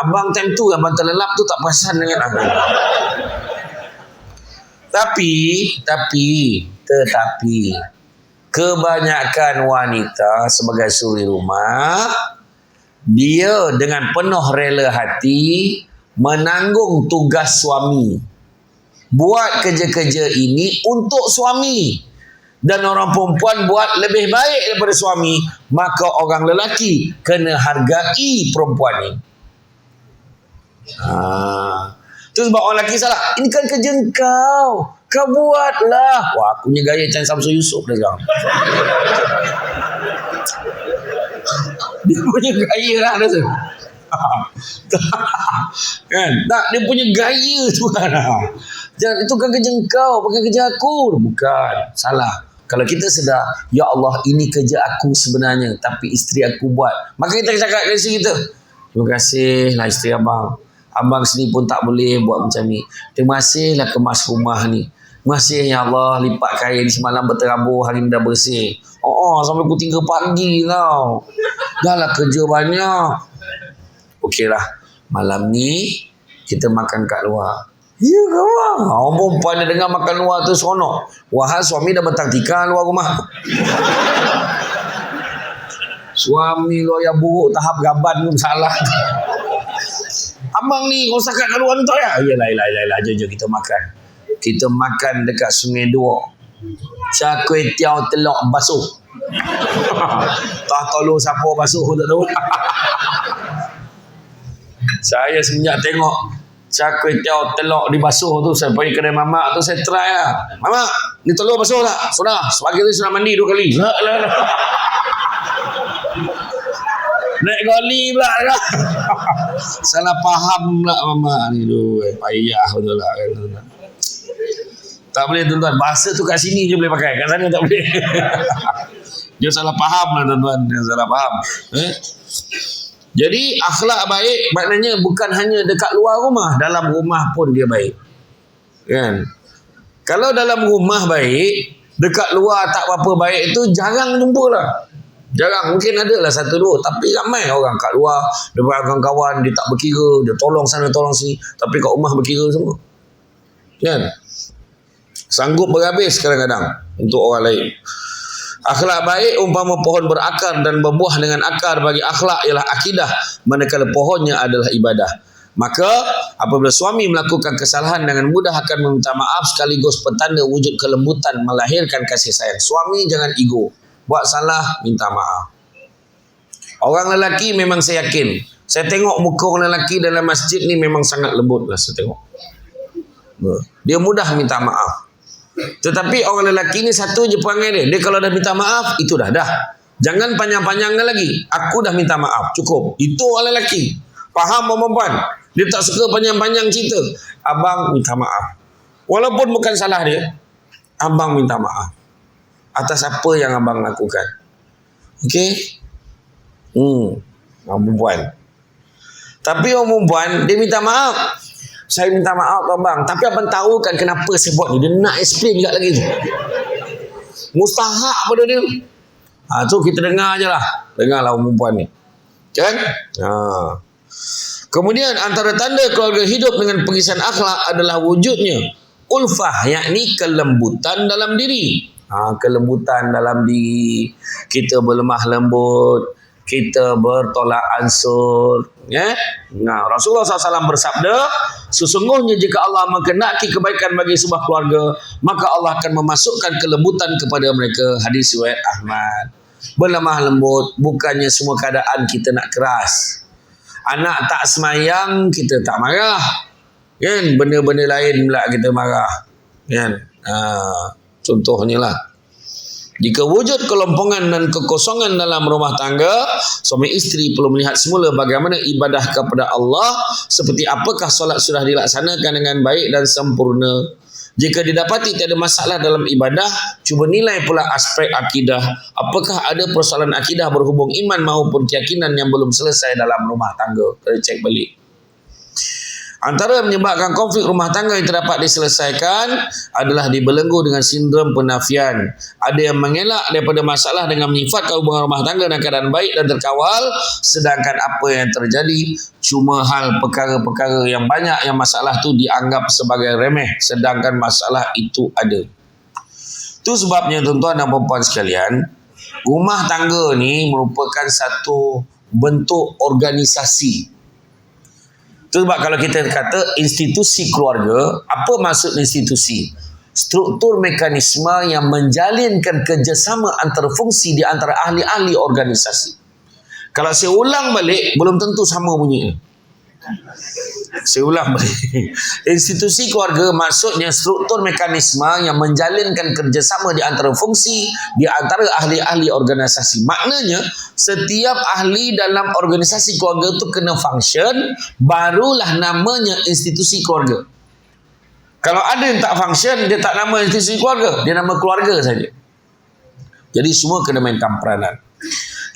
Abang time tu, abang terlelap tu tak perasan dengan aku. Tetapi kebanyakan wanita sebagai suri rumah, dia dengan penuh rela hati menanggung tugas suami. Buat kerja-kerja ini untuk suami. Dan orang perempuan buat lebih baik daripada suami, maka orang lelaki kena hargai perempuan ni. Tu sebab orang lelaki salah. Ini kan kerja kau. Kau buatlah. Wah, aku punya gaya macam Samsul Yusof dah sekarang. Dia punya gaya lah dah tu. Kan? Tak, dia punya gaya tu kan. Jangan, itu kan kerja kau, bukan kerja aku. Bukan, salah. Kalau kita sedar, ya Allah, ini kerja aku sebenarnya, tapi isteri aku buat, maka kita cakap kat isteri kita, terima kasihlah isteri abang. Abang sendiri pun tak boleh buat macam ni. Terima kasihlah kemas rumah ni. Terima kasih ya Allah, lipat kain semalam berterabur, hari ni dah bersih. Sampai pukul 3 pagi tau. Dah lah kerja banyak. Okeylah, malam ni kita makan kat luar. Ya ke bang? Orang perempuan dia dengar makan luar tu seronok. Wahal suami dah bertaktika luar rumah. Suami luar yang buruk tahap gaban pun salah. Abang ni kau sakat kat luar ni tak ya? Yalah, jom kita makan. Kita makan dekat Sungai Dua. Char kway teow telok basuh. Tak tahu siapa basuh pun tak tahu. Saya semenjak tengok char kway teow telok dibasuh tu, saya pergi kedai mamak tu, saya try lah. Mamak, ni telur basuh tak? Sudah, sebagi tu sudah mandi 2 kali. Naik goli pula kan. Salah faham pula mamak ni tu. Payah betul lah kan. Tak boleh tuan-tuan, bahasa tu kat sini je boleh pakai, kat sana tak boleh. Dia salah faham lah tuan-tuan, dia salah faham. Jadi akhlak baik maknanya bukan hanya dekat luar rumah, dalam rumah pun dia baik. Kan? Kalau dalam rumah baik, dekat luar tak apa baik, itu jarang jumpa lah. Jarang, mungkin ada lah 1-2, tapi ramai orang kat luar, dia kawan-kawan, dia tak berkira, dia tolong sana tolong sini, tapi kat rumah berkira semua. Kan? Sanggup berhabis kadang-kadang untuk orang lain. Akhlak baik umpama pohon berakar dan berbuah dengan akar bagi akhlak ialah akidah, manakala pohonnya adalah ibadah. Maka apabila suami melakukan kesalahan dengan mudah akan meminta maaf sekaligus petanda wujud kelembutan melahirkan kasih sayang. Suami jangan ego. Buat salah minta maaf. Orang lelaki memang saya yakin. Saya tengok muka orang lelaki dalam masjid ni memang sangat lembut lah saya tengok. Dia mudah minta maaf. Tetapi orang lelaki ni satu je perangai dia. Dia kalau dah minta maaf, itu dah. Jangan panjang-panjangkan lagi. Aku dah minta maaf, cukup. Itu orang lelaki. Faham perempuan? Dia tak suka panjang-panjang cerita. Abang minta maaf. Walaupun bukan salah dia, abang minta maaf atas apa yang abang lakukan. Okey? Orang perempuan. Tapi orang perempuan, dia minta maaf. Saya minta maaf abang, tapi abang tahu kan kenapa saya buat ni. Dia nak explain juga lagi tu. Mustahak pada dia. Tu kita dengar je lah. Dengarlah orang perempuan ni. Kan? Kemudian antara tanda keluarga hidup dengan pengisahan akhlak adalah wujudnya ulfah, yakni kelembutan dalam diri. Kelembutan dalam diri. Kita berlemah lembut, kita bertolak ansur. Rasulullah SAW bersabda, sesungguhnya jika Allah menghendaki kebaikan bagi sebuah keluarga, maka Allah akan memasukkan kelembutan kepada mereka. Hadis riwayat Ahmad. Berlemah lembut, bukannya semua keadaan kita nak keras. Anak tak semayang, kita tak marah. Kan? Benda-benda lain pula kita marah. Kan? Contohnya lah. Jika wujud kelompongan dan kekosongan dalam rumah tangga, suami isteri perlu melihat semula bagaimana ibadah kepada Allah, seperti apakah solat sudah dilaksanakan dengan baik dan sempurna. Jika didapati tiada masalah dalam ibadah, cuba nilai pula aspek akidah. Apakah ada persoalan akidah berhubung iman maupun keyakinan yang belum selesai dalam rumah tangga. Kita cek balik. Antara yang menyebabkan konflik rumah tangga yang terdapat diselesaikan adalah dibelenggu dengan sindrom penafian. Ada yang mengelak daripada masalah dengan menyifatkan hubungan rumah tangga dalam keadaan baik dan terkawal, sedangkan apa yang terjadi cuma hal perkara-perkara yang banyak yang masalah tu dianggap sebagai remeh, sedangkan masalah itu ada. Itu sebabnya tuan-tuan dan puan-puan sekalian, rumah tangga ni merupakan satu bentuk organisasi. Sebab kalau kita kata institusi keluarga, apa maksud institusi? Struktur mekanisme yang menjalinkan kerjasama antara fungsi di antara ahli-ahli organisasi. Kalau saya ulang balik, belum tentu sama bunyinya. Saya ulang balik. Institusi keluarga maksudnya struktur mekanisme yang menjalinkan kerjasama di antara fungsi di antara ahli-ahli organisasi. Maknanya setiap ahli dalam organisasi keluarga itu kena function, barulah namanya institusi keluarga. Kalau ada yang tak function, dia tak nama institusi keluarga, dia nama keluarga saja. Jadi semua kena mainkan peranan.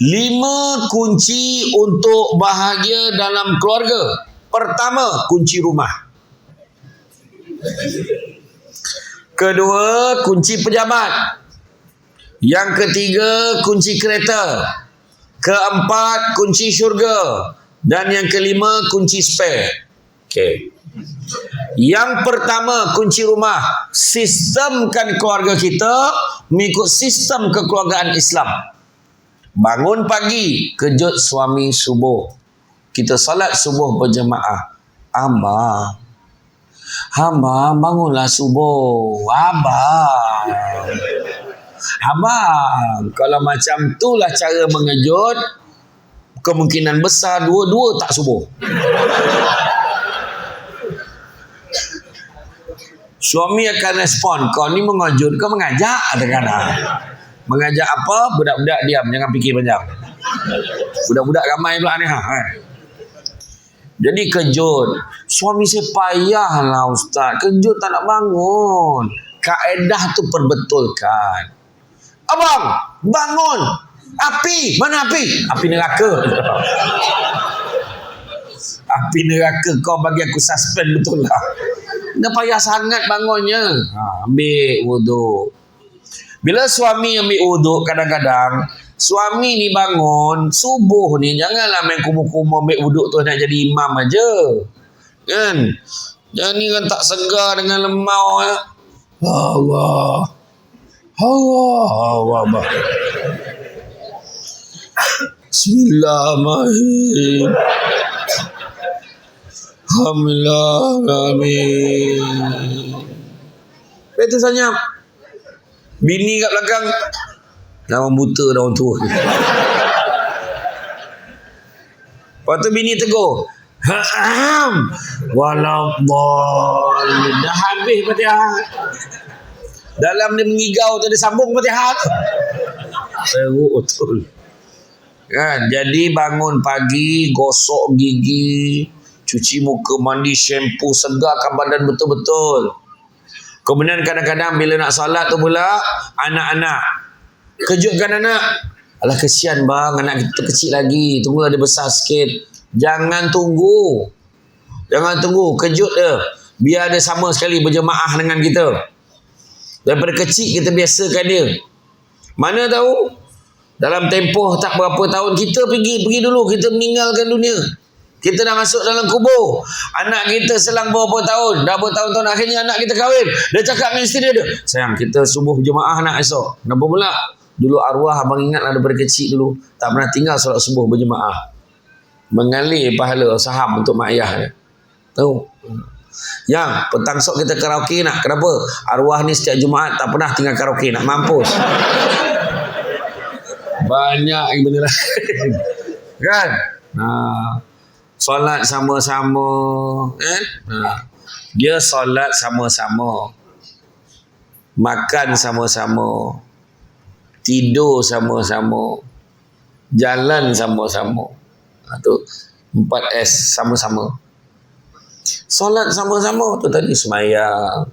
5 kunci untuk bahagia dalam keluarga. Pertama, kunci rumah. Kedua, kunci pejabat. Yang ketiga, kunci kereta. Keempat, kunci syurga. Dan yang kelima, kunci spare. Okey. Yang pertama, kunci rumah. Sistemkan keluarga kita mengikut sistem kekeluargaan Islam. Bangun pagi, kejut suami subuh. Kita salat subuh berjemaah. Abang, bangunlah subuh. Abang, kalau macam itulah cara mengejut, kemungkinan besar dua-dua tak subuh. Suami akan respon, kau ni mengejut ke mengajak? Kadang-kadang. Mengajak apa? Budak-budak diam, jangan fikir panjang. Budak-budak ramai pula ni. Jadi kejut. Suami saya payahlah Ustaz. Kejut tak nak bangun. Kaedah tu perbetulkan. Abang, bangun. Api. Mana api? Api neraka. Api neraka. Kau bagi aku suspend betul lah. Dia payah sangat bangunnya. Ambil wuduk. Bila suami ambil wuduk, kadang-kadang suami ni bangun subuh ni, janganlah main kumur-kumur ambil wuduk tu nak jadi imam aja. Kan? Jangan ni kan tak segar dengan lemau. Allah. Bismillahirrahmanirrahim. Alhamdulillah. Itu senyap. Bini kat belakang, dah orang buta, dah orang tua. Waktu bini tegur, walaupun dah habis Fatihah. Dalam dia mengigau tu dia sambung Fatihah tu. Teruk betul. Kan? Jadi bangun pagi, gosok gigi, cuci muka, mandi, shampoo, segarkan badan betul-betul. Kemudian kadang-kadang bila nak solat tu pula, anak-anak kejutkan anak. Alah kesian bang, anak kita kecil lagi, tunggu dia besar sikit. Jangan tunggu, kejut dia. Biar dia sama sekali berjemaah dengan kita. Daripada kecil kita biasakan dia. Mana tahu dalam tempoh tak berapa tahun kita pergi dulu, kita meninggalkan dunia. Kita dah masuk dalam kubur. Anak kita selang berapa tahun, dah bertahun-tahun, akhirnya anak kita kahwin. Dia cakap dengan isteri dia, sayang kita subuh berjemaah nak esok. Kenapa pula? Dulu arwah abang ingatlah daripada kecil dulu tak pernah tinggal solat subuh berjemaah. Mengalir pahala saham untuk mak ayah dia. Tahu? Yang petang sok kita karaoke nak. Kenapa? Arwah ni setiap Jumaat tak pernah tinggal karaoke, nak mampus. Banyak yang benda lain. Kan? Solat sama-sama. Dia solat sama-sama. Makan sama-sama. Tidur sama-sama. Jalan sama-sama. Tu 4S sama-sama. Solat sama-sama tu tadi semayang.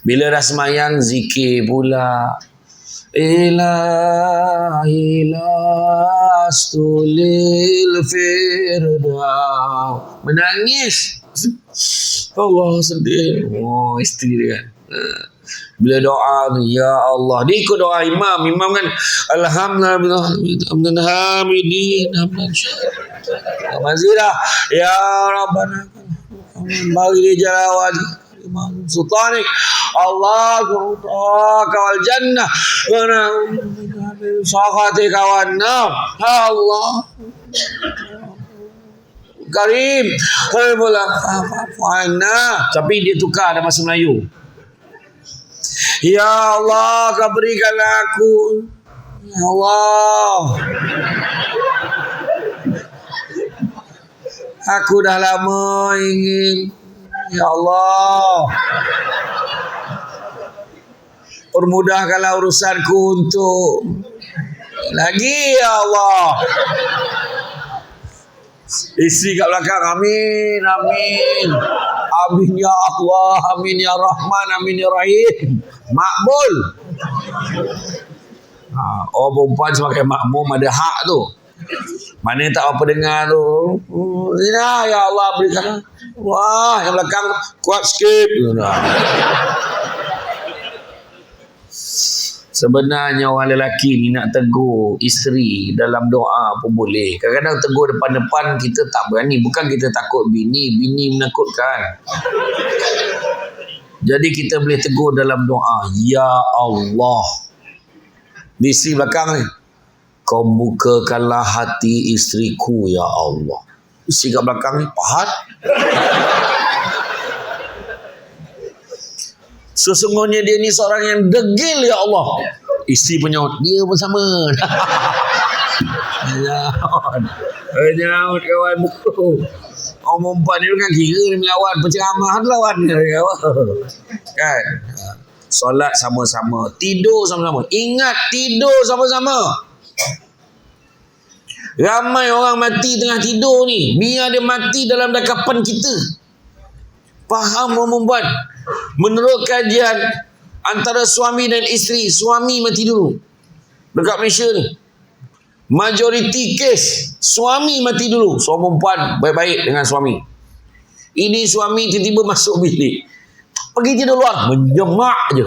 Bila dah semayang zikir pula. Ilahi lastulil firdaus. Menangis. Allah sedih. Oh, isteri dia kan. Bila doa ni, ya Allah, dia ikut doa imam kan, alhamdulillah hamidin mazirah ya rabbana bagi dia jalawat sultanik Allah kawal jannah sahati kawan Allah Karim tapi dia tukar dalam bahasa Melayu. Ya Allah, kau berikanlah aku. Ya Allah. Aku dah lama ingin. Ya Allah. Permudahkanlah urusanku untuk. Lagi ya Allah. Isteri kat belakang, amin, amin. Amin ya Allah, amin ya Rahman, amin ya Rahim. Makbul. Perempuan sebagai makmum ada hak tu. Mana tak apa dengar tu. Ya Allah berikan. Wah, yang belakang kuat sikit. Sebenarnya orang lelaki ni nak tegur isteri dalam doa pun boleh. Kadang-kadang tegur depan-depan kita tak berani. Bukan kita takut bini menakutkan. Jadi kita boleh tegur dalam doa. Ya Allah. Di isteri belakang ni. Kau bukakanlah hati isteriku ya Allah. Isteri kat belakang ni pahat. Sesungguhnya dia ni seorang yang degil ya Allah. Isteri punya dia pun sama. Nyaut kawan tu. Orang perempuan ni kan kira dia melawan penceramah tu lawan dia. Kan? Solat sama-sama, tidur sama-sama. Ingat tidur sama-sama. Ramai orang mati tengah tidur ni. Biar dia mati dalam dekapan kita. Faham perempuan? Menurut kajian antara suami dan isteri, suami mati dulu. Dekat Malaysia ni majoriti kes suami mati dulu. Seorang perempuan baik-baik dengan suami. Ini suami tiba-tiba masuk bilik, pergi tidur luar, menjemak je.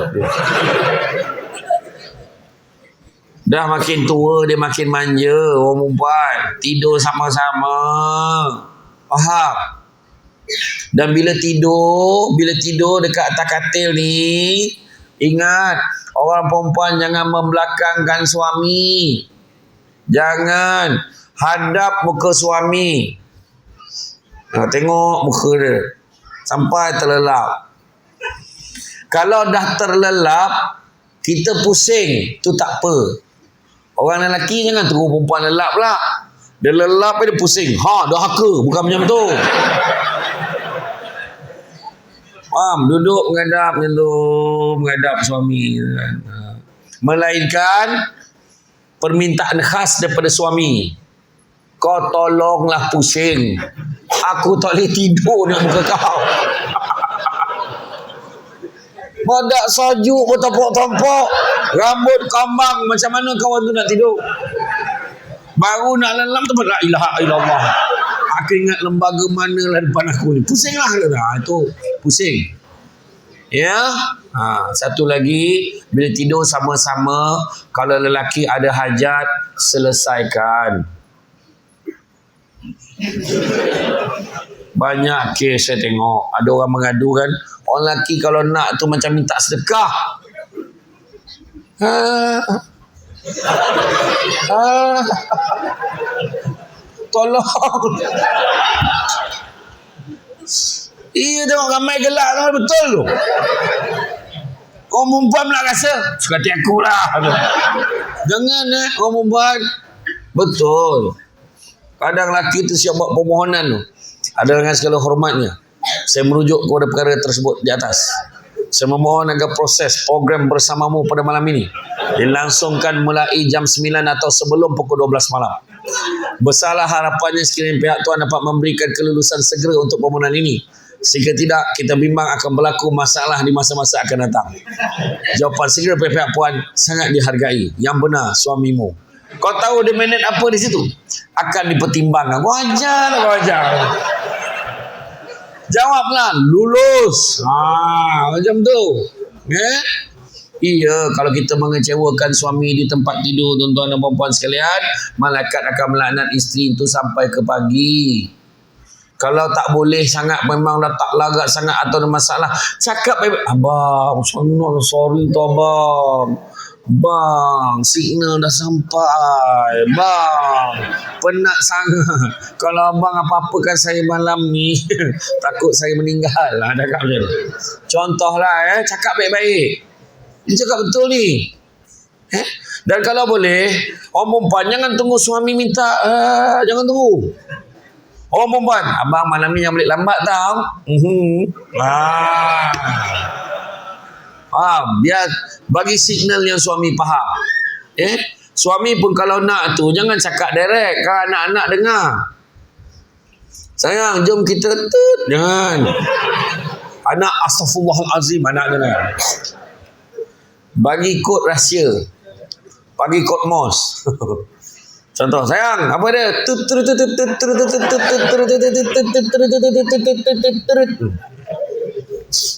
Dah makin tua dia makin manja orang perempuan. Tidur sama-sama. Faham? Dan bila tidur dekat atas katil ni, ingat, orang perempuan jangan membelakangkan suami. Jangan hadap muka suami. Tengok muka dia sampai terlelap. Kalau dah terlelap, kita pusing, tu tak apa. Orang lelaki jangan tunggu perempuan lelap pula. Dia lelap dia pusing. Dah haka. Bukan macam tu. Faham? Duduk menghadap suami. Melainkan permintaan khas daripada suami. Kau tolonglah pusing. Aku tak boleh tidur nak muka kau. Badak sajuk bertopok-topok. Rambut kambang. Macam mana kawan tu nak tidur? Baru nak lelam tu la ilaha illallah. Aku ingat lembaga mana lah depan aku ni. Pusinglah. Itu pusing. Ya. Satu lagi, bila tidur sama-sama, kalau lelaki ada hajat, selesaikan. Banyak kes saya tengok. Ada orang mengadu kan, orang lelaki kalau nak tu macam minta sedekah. Tolong. Iya, tengok ramai gelak tu, betul tu. Orang perempuan pula rasa suka hati aku lah. Jangan orang perempuan. Betul. Kadang lelaki tu siap buat permohonan tu. Ada dengan segala hormatnya, saya merujuk kepada perkara tersebut di atas. Saya memohon agar proses program bersamamu pada malam ini dilangsungkan mulai jam 9 atau sebelum pukul 12 malam. Besarlah harapannya sekiranya pihak tuan dapat memberikan kelulusan segera untuk permohonan ini. Jika tidak, kita bimbang akan berlaku masalah di masa-masa akan datang. Jawapan segera pihak puan sangat dihargai. Yang benar, suamimu. Kau tahu dia minat apa di situ? Akan dipertimbangkan. Wajar. Jawablah, lulus. Macam tu. Iya, kalau kita mengecewakan suami di tempat tidur, tuan-tuan dan puan-puan sekalian, malaikat akan melaknat isteri itu sampai ke pagi. Kalau tak boleh sangat, memang dah tak larat sangat atau ada masalah, cakap baik-baik. Abang, sorry tu abang. Bang, signal dah sampai. Bang, penat sangat. Kalau abang apa-apakan saya malam ni, takut saya meninggal lah. Cakap macam tu. Contohlah, cakap baik-baik. Dia cakap betul ni. Dan kalau boleh, orang perempuan jangan tunggu suami minta. Jangan tunggu. Orang perempuan, abang malam ni yang balik lambat tau. Biar bagi signal yang suami faham. Suami pun kalau nak tu jangan cakap direct, kan anak-anak dengar. Sayang, jom kita jangan. Anak astaghfirullahalazim, anak dengar. Bagi kod rahsia. Bagi kod MOS. Contoh, sayang, apa dia?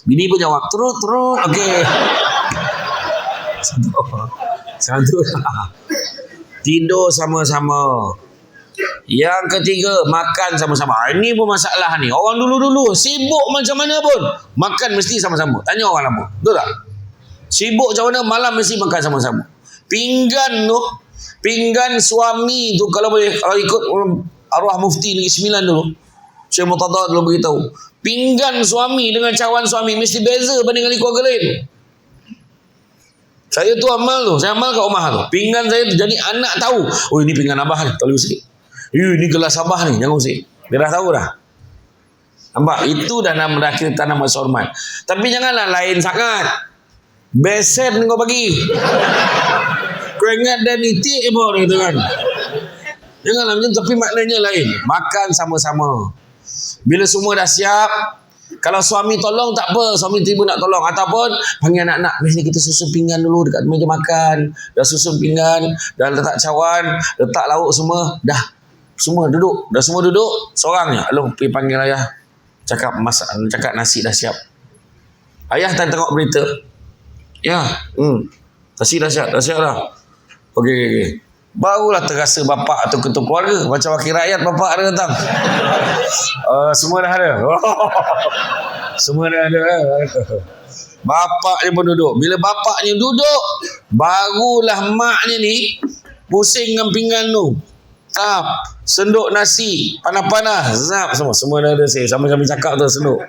Bini pun jawab, terus. Okey. Satu. Tidur sama-sama. Yang ketiga, makan sama-sama. Ini pun masalah ni. Orang dulu-dulu sibuk macam mana pun, makan mesti sama-sama. Tanya orang lama. Betul tak? Sibuk macam mana, malam mesti makan sama-sama. Pinggan suami tu kalau boleh, kalau ikut arwah mufti Negeri Sembilan dulu, Syekh Murtada dulu beritahu, pinggan suami dengan cawan suami mesti beza berbanding dengan keluarga lain. Saya tu amal tu, saya amal kat rumah tu. Pinggan saya tu, jadi anak tahu, oh ini pinggan abah ni, tolong sikit. Ini gelas abah ni, jangan usik. Dia dah tahu dah. Nampak? Itu dah nama kita tanam rasa hormat. Tapi janganlah lain sangat. Besen kau bagi. Kau ingat dan itik pun gitu kan. Janganlah macam, tapi maknanya lain. Makan sama-sama. Bila semua dah siap, kalau suami tolong tak apa, suami tiba nak tolong, ataupun panggil anak-anak, ni kita susun pinggan dulu dekat meja makan. Dah susun pinggan, dah letak cawan, letak lauk semua, dah semua duduk, seorang je. Lalu pergi panggil ayah, cakap masak, cakap nasi dah siap. Ayah tak tengok berita. Ya, nasi dah siap dah. Okey. Barulah terasa bapak atau ketua keluarga, macam wakil rakyat bapak ada datang. Semua dah ada. Semua dah ada. Bapaknya pun duduk. Bila bapaknya duduk, barulah maknya ni pusing dengan pinggan tu. Senduk nasi panas-panas, zap semua dah ada. Sama-sama cakap tu senduk.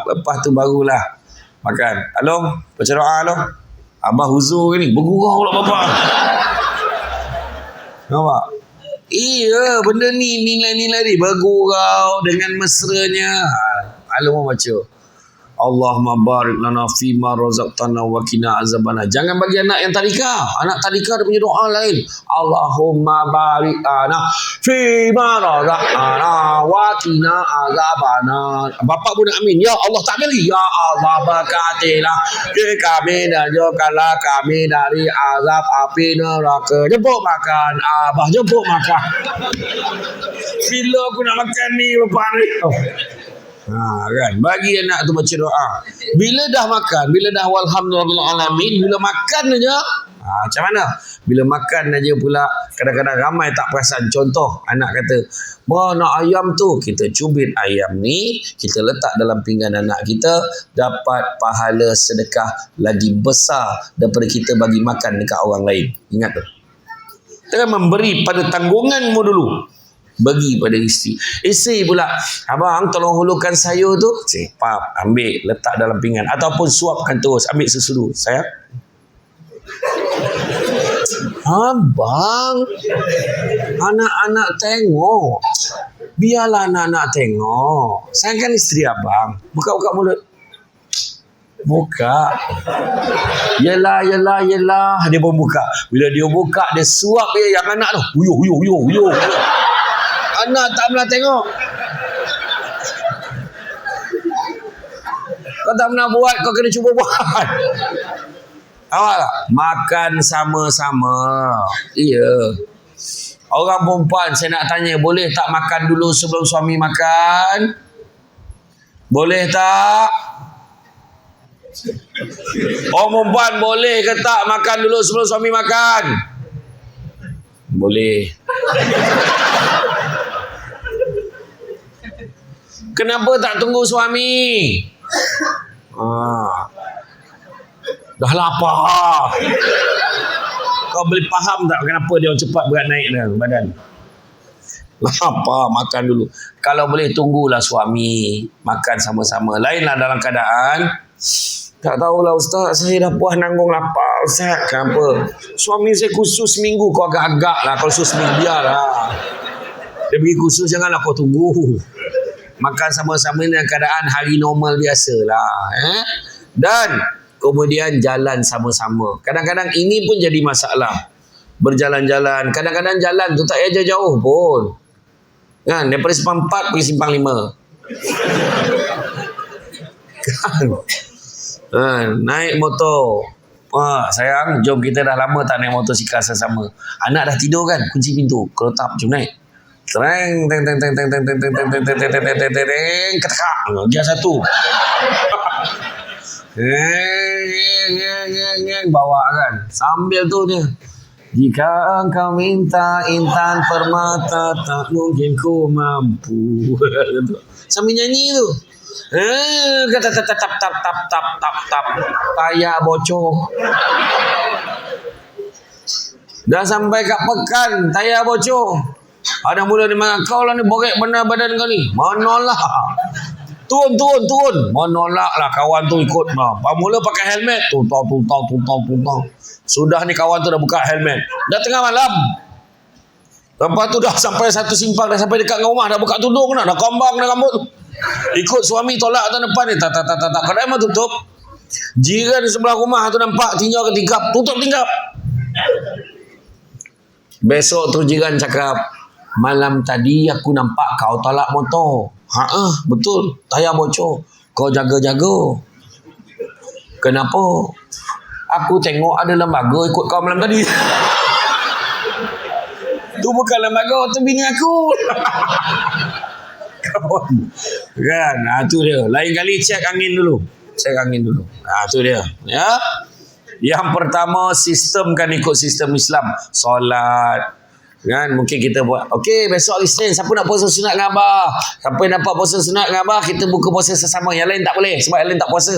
Lepas tu barulah makan. Along, baca doa along. Abah huzur ke ni? Bergurau pula bapak. Nampak? Iya, benda ni nilai-nilai ni bergurau dengan mesranya. Alamu baca. Allahumma barik lana fima razaqtana wa qina azabana. Jangan bagi anak yang tadika. Anak tadika dia punya doa lain. Allahumma barik lana fima razaqtana wa qina azabana. Bapak pun nak amin. Ya Allah tak beri. Ya Allah berkatilah kami dan jauhkanlah kami dari azab api neraka. Jemput makan. Abah jemput makan. Bila aku nak makan ni bapak ni. Kan bagi anak tu baca doa. Bila dah makan, bila dah walhamdulillahalamin, bila makan aja macam mana? Bila makan aja pula kadang-kadang ramai tak perasan. Contoh anak kata, nak ayam tu, kita cubit ayam ni, kita letak dalam pinggan anak kita, dapat pahala sedekah lagi besar daripada kita bagi makan dekat orang lain. Ingat tu. Jangan memberi pada tanggunganmu dulu. Bagi pada isteri. Isteri pula, abang tolong hulurkan sayur tu. Pap, ambil, letak dalam pinggan. Ataupun suapkan terus, ambil sesudu. Sayang. Abang, anak-anak tengok. Biarlah anak-anak tengok. Sayangkan isteri abang. Buka-buka mulut. Buka. Yelah. Dia pun buka. Bila dia buka, dia suap dia yang anak tu. Uyuh. Anak tak pernah tengok. Kau tak pernah buat, kau kena cuba buat. Awak tak? Makan sama-sama. Iya. Orang perempuan saya nak tanya, boleh tak makan dulu sebelum suami makan? Boleh tak? Orang perempuan boleh ke tak makan dulu sebelum suami makan? Boleh. Kenapa tak tunggu suami? Dah lapar. Kau boleh faham tak kenapa dia cepat berat naik dah badan? Lapar, makan dulu. Kalau boleh tunggulah suami makan sama-sama. Lainlah dalam keadaan tak tahulah ustaz, saya dah puas nanggung lapar ustaz. Kenapa? Suami saya kursus seminggu, kau agak-agak lah. Kalau kursus seminggu biarlah. Dia pergi kursus, janganlah kau tunggu. Makan sama-sama dalam keadaan hari normal biasalah. Dan kemudian jalan sama-sama. Kadang-kadang ini pun jadi masalah. Berjalan-jalan. Kadang-kadang jalan tu tak payah jauh pun. Kan? Daripada simpang 4 pergi simpang 5. Kan? Naik motor. Sayang, jom kita dah lama tak naik motosikal sama-sama. Anak dah tidur kan? Kunci pintu. Kalau tak, jom naik. Tereng, ketekak. Dia satu. Bawa kan. Sambil tu dia. Jika engkau minta intan permata, tak mungkin ku mampu. Sambil nyanyi tu. Tap. Tayak bocor. Dah sampai kat Pekan, tayak bocor. Ada mula dia makan, kau lah ni borek benar badan kau ni. Manalah. Turun. Menolak lah kawan tu ikut. Mula pakai helmet. Tuntau. Sudah ni kawan tu dah buka helmet. Dah tengah malam. Lepas tu dah sampai satu simpang. Dah sampai dekat rumah. Dah buka tudung dah. Dah kombang dah rambut. Ikut suami tolak tu depan ni. Tak. Kedai memang tutup. Jiran di sebelah rumah tu nampak tinjau ke tingkap. Tutup tingkap. Besok tu jiran cakap, malam tadi aku nampak kau tolak motor. Betul. Tayar bocor. Kau jaga-jaga. Kenapa? Aku tengok ada lembaga ikut kau malam tadi. Tu bukan lembaga, tu bini aku. Kawan. Kan? Tu dia. Lain kali cek angin dulu. Tu dia. Ya. Yang pertama, sistem kan ikut sistem Islam. Solat. Kan? Mungkin kita buat. Okey, besok hari Isnin. Siapa nak puasa sunat dengan abah? Siapa yang dapat puasa sunat dengan abah, kita buka puasa sesama. Yang lain tak boleh. Sebab yang lain tak puasa.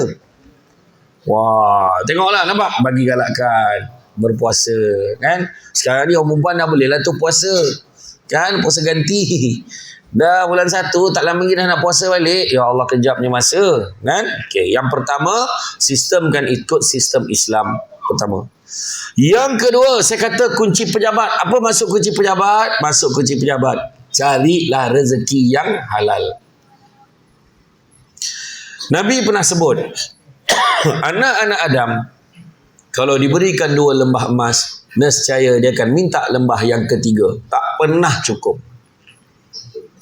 Wah, tengoklah. Nampak? Bagi galakkan. Berpuasa. Kan? Sekarang ni orang perempuan dah boleh lah tu puasa. Kan? Puasa ganti. Dah bulan 1, tak lama lagi dah nak puasa balik. Ya Allah, kejapnya masa. Kan? Okey, yang pertama, sistem kan ikut sistem Islam. pertama. Yang kedua, saya kata kunci pejabat. Apa maksud kunci pejabat? Maksud kunci pejabat, carilah rezeki yang halal. Nabi pernah sebut, anak-anak Adam kalau diberikan 2 lembah emas, nescaya dia akan minta lembah yang ketiga. Tak pernah cukup.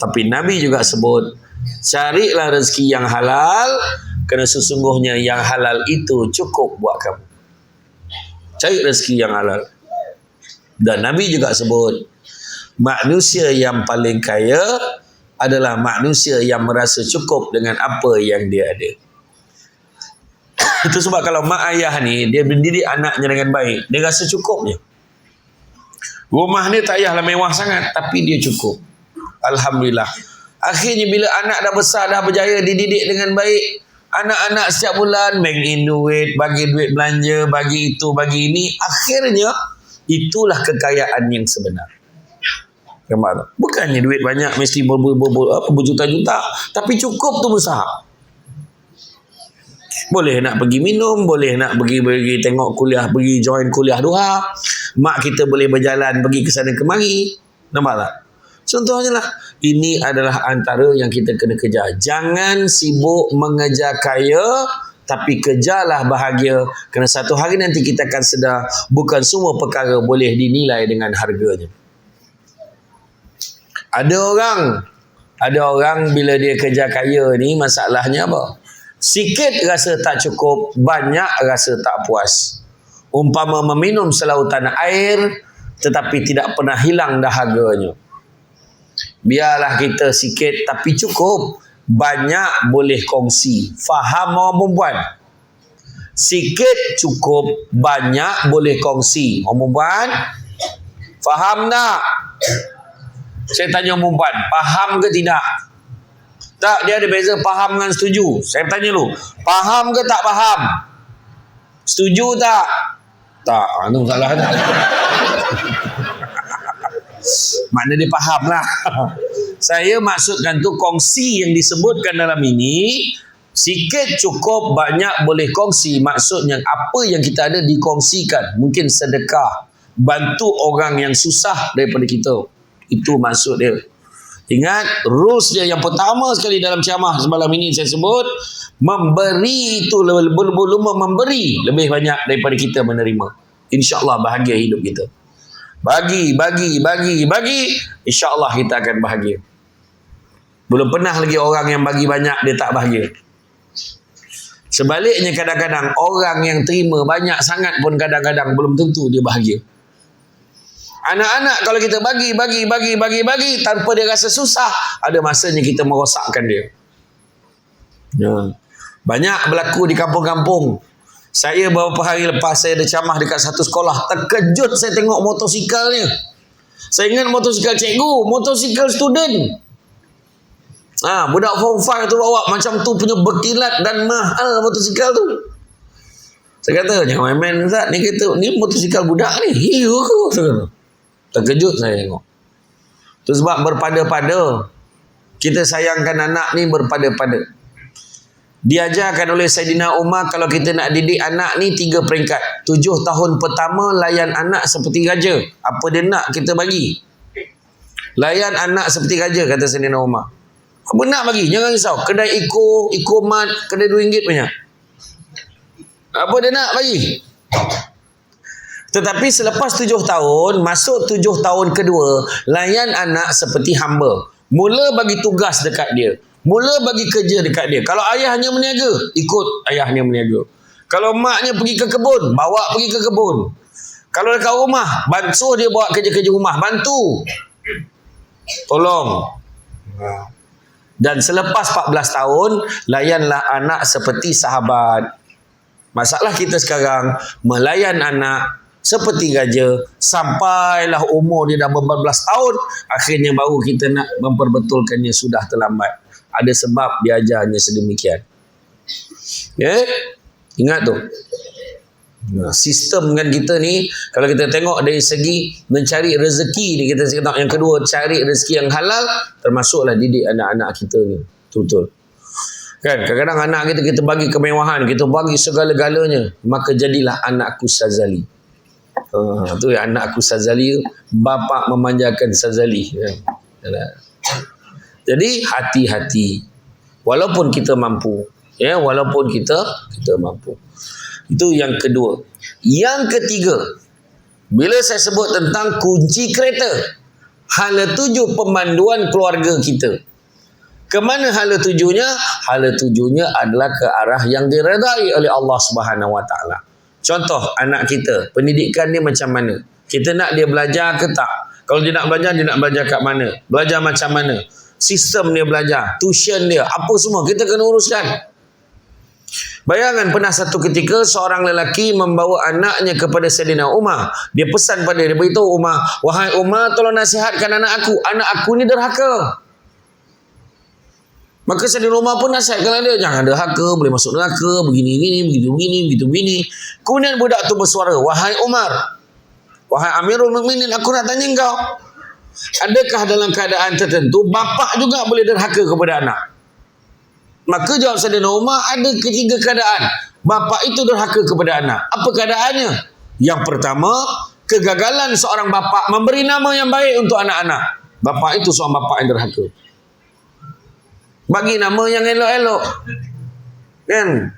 Tapi Nabi juga sebut, carilah rezeki yang halal, kerana sesungguhnya yang halal itu cukup buat kamu. Cari rezeki yang halal. Dan Nabi juga sebut, manusia yang paling kaya adalah manusia yang merasa cukup dengan apa yang dia ada. Itu sebab kalau mak ayah ni, dia mendidik anaknya dengan baik, dia rasa cukup je. Rumah ni tak payahlah mewah sangat, tapi dia cukup. Alhamdulillah. Akhirnya bila anak dah besar, dah berjaya, dididik dengan baik, anak-anak setiap bulan bank in duit, bagi duit belanja, bagi itu, bagi ini. Akhirnya itulah kekayaan yang sebenar. Bukannya duit banyak mesti berjuta-juta, tapi cukup tu besar. Boleh nak pergi minum, boleh nak pergi tengok kuliah, pergi join kuliah duha. Mak kita boleh berjalan pergi ke sana kemari. Nampak tak? Contohnya lah, ini adalah antara yang kita kena kejar. Jangan sibuk mengejar kaya, tapi kejarlah bahagia. Kerana satu hari nanti kita akan sedar, bukan semua perkara boleh dinilai dengan harganya. Ada orang bila dia kejar kaya ni, masalahnya apa? Sikit rasa tak cukup, banyak rasa tak puas. Umpama meminum selautan air, tetapi tidak pernah hilang dahaganya. Biarlah kita sikit tapi cukup, banyak boleh kongsi. Faham orang perempuan? Sikit cukup, banyak boleh kongsi. Orang perempuan, faham tak? Saya tanya orang perempuan, faham ke tidak? Tak, dia ada beza faham dengan setuju. Saya tanya dulu, faham ke tak faham? Setuju tak? Tak, itu salah tak? Makna dia faham lah. Saya maksudkan tu, kongsi yang disebutkan dalam ini, sikit cukup, banyak boleh kongsi. Maksudnya apa yang kita ada dikongsikan. Mungkin sedekah, bantu orang yang susah daripada kita. Itu maksud dia. Ingat, rules dia yang pertama sekali dalam ceramah semalam ini saya sebut, memberi itu memberi lebih banyak daripada kita menerima. InsyaAllah bahagia hidup kita. Bagi, insyaAllah kita akan bahagia. Belum pernah lagi orang yang bagi banyak dia tak bahagia. Sebaliknya kadang-kadang orang yang terima banyak sangat pun kadang-kadang belum tentu dia bahagia. Anak-anak kalau kita bagi tanpa dia rasa susah, ada masanya kita merosakkan dia. Ya. Banyak berlaku di kampung-kampung. Saya beberapa hari lepas saya ada ceramah dekat satu sekolah, terkejut saya tengok motosikalnya. Saya ingat motosikal cikgu, motosikal student. Budak form 5 tu bawa macam tu punya berkilat dan mahal motosikal tu. Saya kata, jangan main-main Ustaz, ni motosikal budak ni. Iya ke? Terkejut saya tengok. Itu sebab berpada-pada. Kita sayangkan anak ni berpada-pada. Diajarkan oleh Saidina Umar, kalau kita nak didik anak ni 3 peringkat. 7 tahun pertama layan anak seperti raja. Apa dia nak kita bagi. Layan anak seperti raja, kata Saidina Umar. Apa nak bagi? Jangan risau. Kedai Iko Mat, kedai RM2 punya. Apa dia nak bagi? Tetapi selepas 7 tahun, masuk 7 tahun kedua, layan anak seperti hamba. Mula bagi tugas dekat dia. Mula bagi kerja dekat dia. Kalau ayahnya meniaga, ikut ayahnya meniaga. Kalau maknya pergi ke kebun, bawa pergi ke kebun. Kalau dekat rumah, bantu dia bawa kerja-kerja rumah. Bantu. Tolong. Dan selepas 14 tahun, layanlah anak seperti sahabat. Masalah kita sekarang, melayan anak seperti raja, sampailah umur dia dah 14 tahun, akhirnya baru kita nak memperbetulkannya sudah terlambat. Ada sebab diajarnya sedemikian. Ingat tu. Sistem kan kita ni, kalau kita tengok dari segi mencari rezeki ni, kita tengok yang kedua, cari rezeki yang halal, termasuklah didik anak-anak kita ni. Betul-betul. Kan kadang-kadang anak kita bagi kemewahan, kita bagi segala-galanya, maka jadilah anakku Sazali. Tu anakku Sazali, bapa memanjakan Sazali kan. Jadi hati-hati walaupun kita mampu, ya, walaupun kita mampu. Itu yang kedua. Yang ketiga, bila saya sebut tentang kunci kereta, hala tuju pemanduan keluarga kita. Kemana hala tujunya? Hala tujunya adalah ke arah yang diredai oleh Allah Subhanahu Wa Taala. Contoh anak kita, pendidikan dia macam mana? Kita nak dia belajar ke tak? Kalau dia nak belajar kat mana? Belajar macam mana? Sistem dia belajar, tuition dia, apa semua kita kena uruskan. Bayangkan pernah satu ketika seorang lelaki membawa anaknya kepada Sayyidina Umar. Dia pesan pada dia, beritahu Umar, wahai Umar, tolong nasihatkan anak aku ni derhaka. Maka Sayyidina Umar pun nasihatkan dia, jangan derhaka, boleh masuk neraka, begini. Kemudian budak tu bersuara, wahai Umar, wahai Amirul Mukminin, aku nak tanya engkau, adakah dalam keadaan tertentu bapa juga boleh derhaka kepada anak? Maka jawab Sayyidina Umar, ada ketiga keadaan bapa itu derhaka kepada anak. Apa keadaannya? Yang pertama, kegagalan seorang bapa memberi nama yang baik untuk anak-anak. Bapa itu seorang bapa yang derhaka. Bagi nama yang elok-elok. Kan?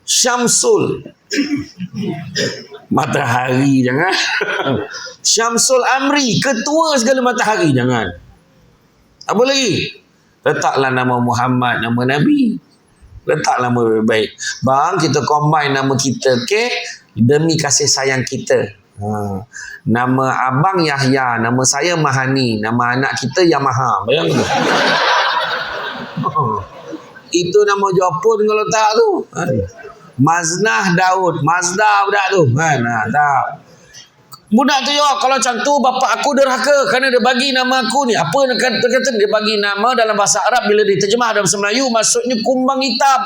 Syamsul. Matahari, jangan. Syamsul Amri, ketua segala matahari, jangan. Apa lagi? Letaklah nama Muhammad, nama Nabi. Letaklah nama baik. Bang, kita combine nama kita ke demi kasih sayang kita. Nama abang Yahya, nama saya Mahani, nama anak kita Yamaha. Bayangkan. Itu nama Jepun kalau tak tu. Maznah Daud, Mazda budak tu. Tak. Budak tu ya, kalau macam tu bapa aku derhaka kerana dia bagi nama aku ni. Apa kata dia bagi nama dalam bahasa Arab, bila diterjemah dalam bahasa Melayu maksudnya kumbang hitam.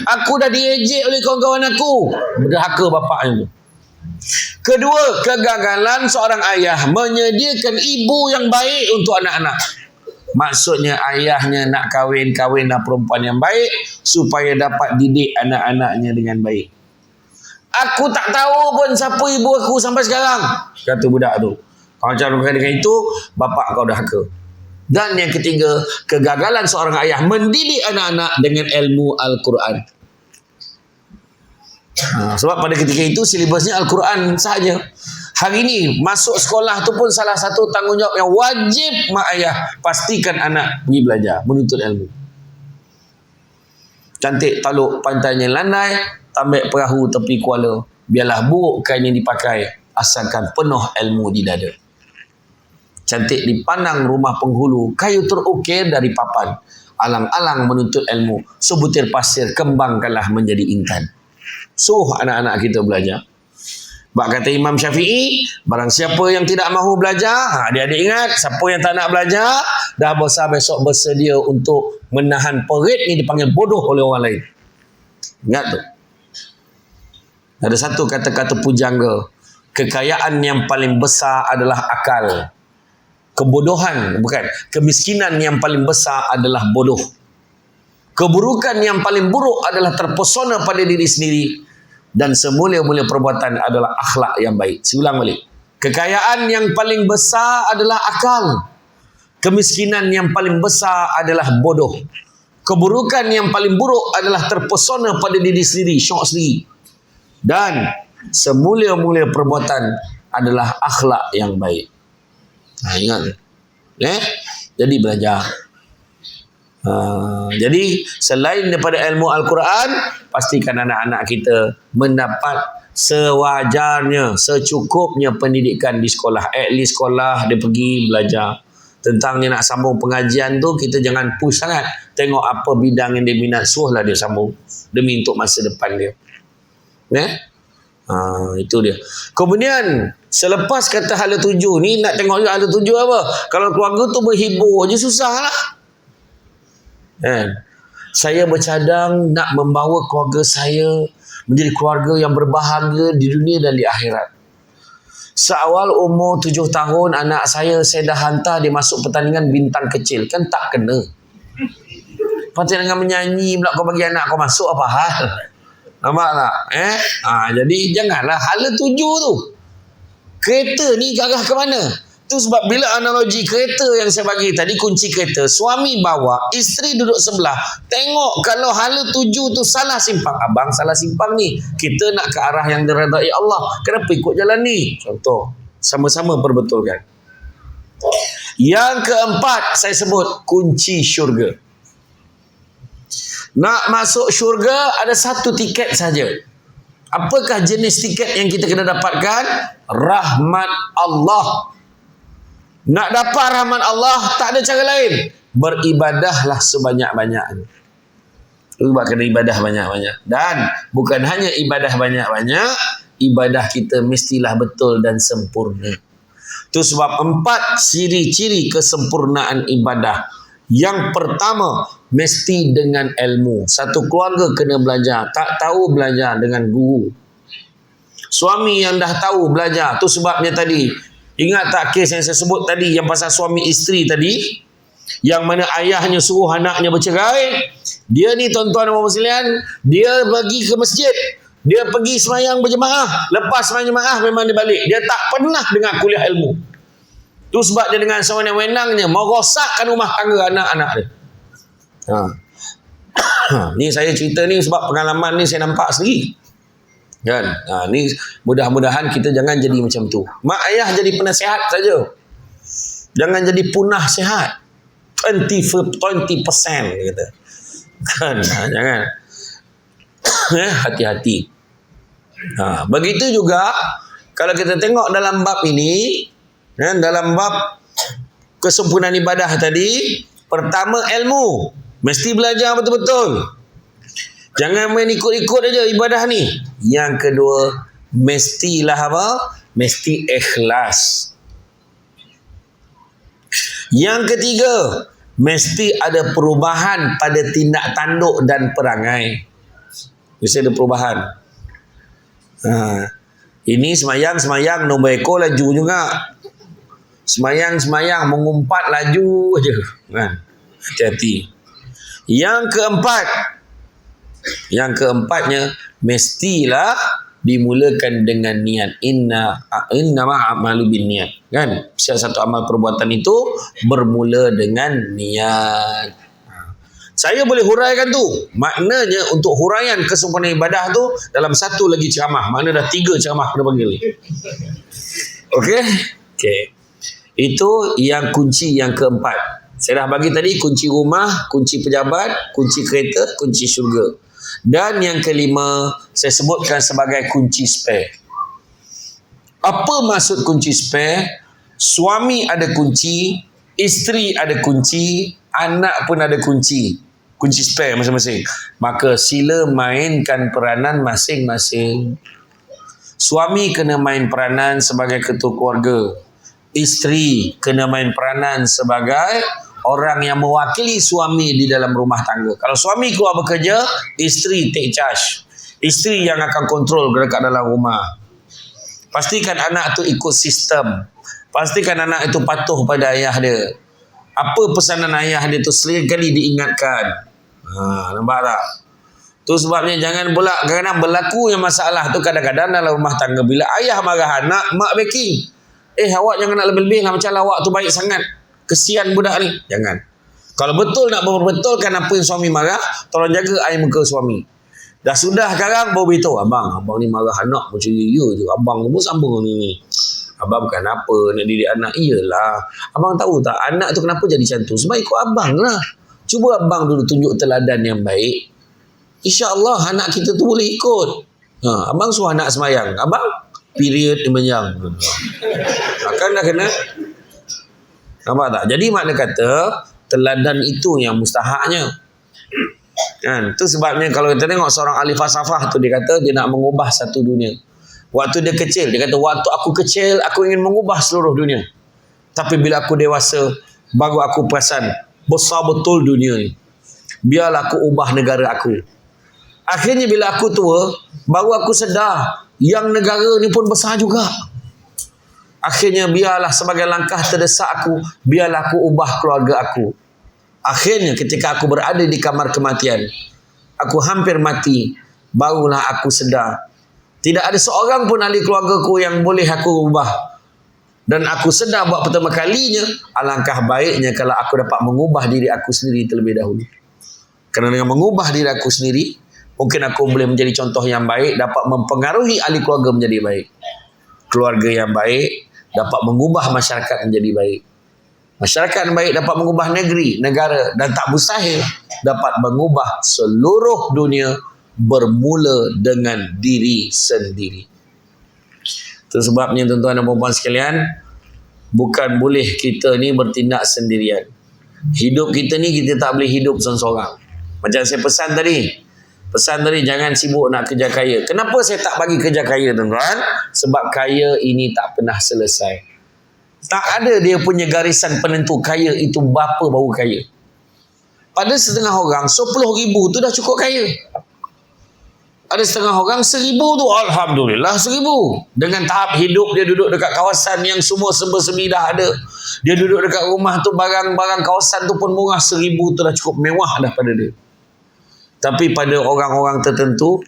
Aku dah diejek oleh kawan-kawan aku. Derhaka bapaknya tu. Kedua, kegagalan seorang ayah menyediakan ibu yang baik untuk anak-anak. Maksudnya ayahnya nak kahwinlah perempuan yang baik supaya dapat didik anak-anaknya dengan baik. Aku tak tahu pun siapa ibu aku sampai sekarang, kata budak tu. Kalau macam dengan itu, bapa kau derhaka. Dan yang ketiga, kegagalan seorang ayah mendidik anak-anak dengan ilmu Al-Quran. Sebab pada ketika itu silibusnya Al-Quran sahaja. Hari ini masuk sekolah tu pun salah satu tanggungjawab yang wajib mak ayah, pastikan anak pergi belajar, menuntut ilmu. Cantik taluk pantainya landai, tambak perahu tepi kuala, biarlah buruk kain yang dipakai, asalkan penuh ilmu di dada. Cantik dipandang rumah penghulu, kayu terukir dari papan, alang-alang menuntut ilmu, sebutir pasir kembangkanlah menjadi intan. Suruh anak-anak kita belajar. Bak kata Imam Syafi'i, barang siapa yang tidak mahu belajar, adik-adik ingat, siapa yang tak nak belajar, dah besar besok bersedia untuk menahan perit ni dipanggil bodoh oleh orang lain. Ingat tu. Ada satu kata-kata pujangga, kekayaan yang paling besar adalah akal. Kebodohan, bukan, kemiskinan yang paling besar adalah bodoh. Keburukan yang paling buruk adalah terpesona pada diri sendiri. Dan semulia-mulia perbuatan adalah akhlak yang baik. Saya ulang balik. Kekayaan yang paling besar adalah akal. Kemiskinan yang paling besar adalah bodoh. Keburukan yang paling buruk adalah terpesona pada diri sendiri, syok sendiri. Dan semulia-mulia perbuatan adalah akhlak yang baik. Ingat. Jadi belajar. Jadi selain daripada ilmu Al-Quran, pastikan anak-anak kita mendapat sewajarnya, secukupnya pendidikan di sekolah. At least sekolah dia pergi belajar. Tentang dia nak sambung pengajian tu, kita jangan push sangat. Tengok apa bidang yang dia minat, suruhlah dia sambung demi untuk masa depan dia. Itu dia. Kemudian selepas kata hala tuju ni, nak tengok juga hala tuju apa. Kalau keluarga tu berhibur je susah lah. Saya bercadang nak membawa keluarga saya menjadi keluarga yang berbahagia di dunia dan di akhirat. Seawal umur 7 tahun anak saya dah hantar dia masuk pertandingan bintang kecil. Kan tak kena. Lepas dengan menyanyi pula kau bagi anak kau masuk, apa hal? Nampak tak? Jadi janganlah hala tuju tu. Kereta ni arah ke mana? Tu sebab bila analogi kereta yang saya bagi tadi, kunci kereta, suami bawa, isteri duduk sebelah. Tengok kalau hala tuju tu salah simpang. Abang salah simpang ni. Kita nak ke arah yang diredai Allah. Kenapa ikut jalan ni? Contoh. Sama-sama perbetulkan. Yang keempat saya sebut kunci syurga. Nak masuk syurga ada satu tiket saja. Apakah jenis tiket yang kita kena dapatkan? Rahmat Allah. Nak dapat rahmat Allah tak ada cara lain. Beribadahlah sebanyak-banyaknya. Sebab kena ibadah banyak-banyak. Dan bukan hanya ibadah banyak-banyak, ibadah kita mestilah betul dan sempurna. Itu sebab 4 ciri-ciri kesempurnaan ibadah. Yang pertama, mesti dengan ilmu. Satu keluarga kena belajar. Tak tahu belajar dengan guru. Suami yang dah tahu belajar. Itu sebabnya tadi, ingat tak kes yang saya sebut tadi, yang pasal suami isteri tadi, yang mana ayahnya suruh anaknya bercerai. Dia ni tuan-tuan dan puan sekalian, dia pergi ke masjid, dia pergi semayang berjemaah, lepas semayang jemaah memang dia balik. Dia tak pernah dengar kuliah ilmu. Itu sebab dia dengan sewenang-wenangnya merosakkan rumah tangga anak-anak dia. Ni saya cerita ni sebab pengalaman ni saya nampak sendiri. Kan? Ni mudah-mudahan kita jangan jadi macam tu. Mak ayah jadi penasihat saja. Jangan jadi punah sihat. 20% kata. Kan? Jangan. Hati-hati. Begitu juga kalau kita tengok dalam bab ini, dalam bab kesempurnaan ibadah tadi, pertama ilmu. Mesti belajar betul-betul. Jangan main ikut-ikut aja ibadah ni. Yang kedua, mestilah apa? Mesti ikhlas. Yang ketiga, mesti ada perubahan pada tindak tanduk dan perangai. Mesti ada perubahan. Ini semayang nombor ekor laju juga. Semayang mengumpat laju aja. Hati-hati. Yang keempatnya, mestilah dimulakan dengan niat. Inna ma'amalu bin niat. Kan? Satu amal perbuatan itu bermula dengan niat. Saya boleh huraikan tu. Maknanya untuk huraian kesempurnaan ibadah tu dalam satu lagi ceramah. Makna dah 3 ceramah kena panggil ni. Okey? Itu yang kunci yang keempat. Saya dah bagi tadi kunci rumah, kunci pejabat, kunci kereta, kunci syurga. Dan yang kelima, saya sebutkan sebagai kunci spare. Apa maksud kunci spare? Suami ada kunci, isteri ada kunci, anak pun ada kunci. Kunci spare masing-masing. Maka sila mainkan peranan masing-masing. Suami kena main peranan sebagai ketua keluarga. Isteri kena main peranan sebagai orang yang mewakili suami di dalam rumah tangga. Kalau suami keluar bekerja, isteri take charge. Isteri yang akan kontrol dekat dalam rumah. Pastikan anak tu ikut sistem. Pastikan anak itu patuh pada ayah dia. Apa pesanan ayah dia tu sekali diingatkan. Nampak tak? Tu sebabnya jangan pula kadang-kadang berlaku yang masalah tu kadang-kadang dalam rumah tangga. Bila ayah marah anak, mak backing. Awak jangan nak lebih-lebih lah, macam awak tu baik sangat. Kesian budak ni. Jangan. Kalau betul nak berbetulkan apa yang suami marah, tolong jaga air muka suami. Dah sudah sekarang baru beritahu, abang ni marah anak macam ya je. Abang pun sambung ni. Abang bukan apa nak didik anak. Iyalah. Abang tahu tak anak tu kenapa jadi macam tu? Sebab ikut abang lah. Cuba abang dulu tunjuk teladan yang baik. InsyaAllah anak kita tu boleh ikut. Abang suruh anak semayang. Abang period semayang. Akan dah kena. Nampak tak? Jadi makna kata teladan itu yang mustahaknya. Kan? Itu sebabnya kalau kita tengok seorang ahli falsafah tu, dia kata dia nak mengubah satu dunia. Waktu dia kecil, dia kata waktu aku kecil aku ingin mengubah seluruh dunia. Tapi bila aku dewasa baru aku perasan besar betul dunia ni. Biarlah aku ubah negara aku. Akhirnya bila aku tua baru aku sedar yang negara ni pun besar juga. Akhirnya biarlah sebagai langkah terdesak aku, biarlah aku ubah keluarga aku. Akhirnya ketika aku berada di kamar kematian, aku hampir mati, barulah aku sedar tidak ada seorang pun ahli keluargaku yang boleh aku ubah. Dan aku sedar buat pertama kalinya, alangkah baiknya kalau aku dapat mengubah diri aku sendiri terlebih dahulu. Kerana dengan mengubah diri aku sendiri, mungkin aku boleh menjadi contoh yang baik, dapat mempengaruhi ahli keluarga menjadi baik. Keluarga yang baik dapat mengubah masyarakat menjadi baik. Masyarakat yang baik dapat mengubah negeri, negara, dan tak mustahil dapat mengubah seluruh dunia bermula dengan diri sendiri. Itu sebabnya tuan-tuan dan puan-puan sekalian, bukan boleh kita ni bertindak sendirian. Hidup kita ni kita tak boleh hidup seorang-seorang. Macam saya pesan tadi, jangan sibuk nak kerja kaya. Kenapa saya tak bagi kerja kaya, tuan-tuan? Sebab kaya ini tak pernah selesai. Tak ada dia punya garisan penentu kaya itu berapa baru kaya. Pada setengah orang 10,000 tu dah cukup kaya. Ada setengah orang 1,000 tu alhamdulillah 1,000. Dengan tahap hidup dia duduk dekat kawasan yang semua serba-serbi dah ada. Dia duduk dekat rumah tu, barang-barang kawasan tu pun murah, 1,000 tu dah cukup mewah dah pada dia. Tapi pada orang-orang tertentu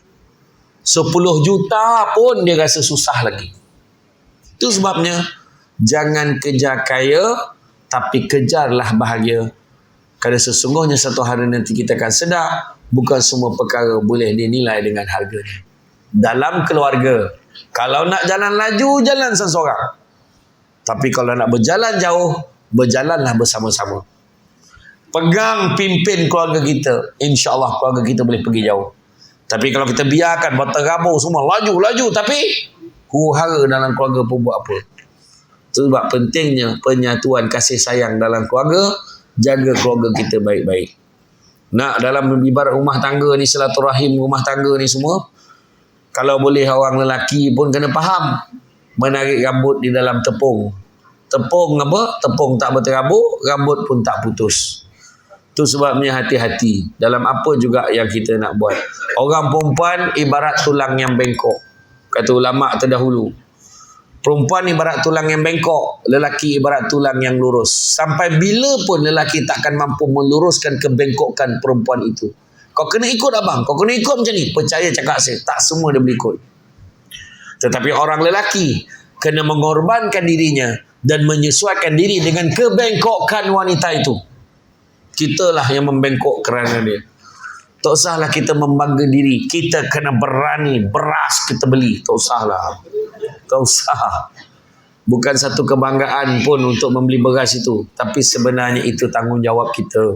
10 juta pun dia rasa susah lagi. Itu sebabnya jangan kejar kaya, tapi kejarlah bahagia. Kerana sesungguhnya satu hari nanti kita akan sedar, bukan semua perkara boleh dinilai dengan harganya. Dalam keluarga, kalau nak jalan laju, jalan seorang. Tapi kalau nak berjalan jauh, berjalanlah bersama-sama. Pegang pimpin keluarga kita, insya-Allah keluarga kita boleh pergi jauh. Tapi kalau kita biarkan berterabur semua laju-laju, tapi huru-hara dalam keluarga pun buat apa? Itu sebab pentingnya penyatuan kasih sayang dalam keluarga. Jaga keluarga kita baik-baik. Nak dalam ibarat rumah tangga ni, silaturahim rumah tangga ni semua, kalau boleh orang lelaki pun kena faham menarik rambut di dalam tepung. Tepung apa? Tepung tak berterabur, rambut pun tak putus. Itu sebabnya hati-hati dalam apa juga yang kita nak buat. Orang perempuan ibarat tulang yang bengkok, kata ulama terdahulu. Perempuan ibarat tulang yang bengkok, lelaki ibarat tulang yang lurus. Sampai bila pun lelaki takkan mampu meluruskan kebengkokan perempuan itu. Kau kena ikut abang, kau kena ikut macam ni. Percaya cakap saya, tak semua dia boleh ikut. Tetapi orang lelaki kena mengorbankan dirinya dan menyesuaikan diri dengan kebengkokan wanita itu. Kitalah yang membengkok kerana dia. Tak usahlah kita membangga diri. Kita kena berani, beras kita beli. Tak usahlah. Tak usah. Bukan satu kebanggaan pun untuk membeli beras itu. Tapi sebenarnya itu tanggungjawab kita.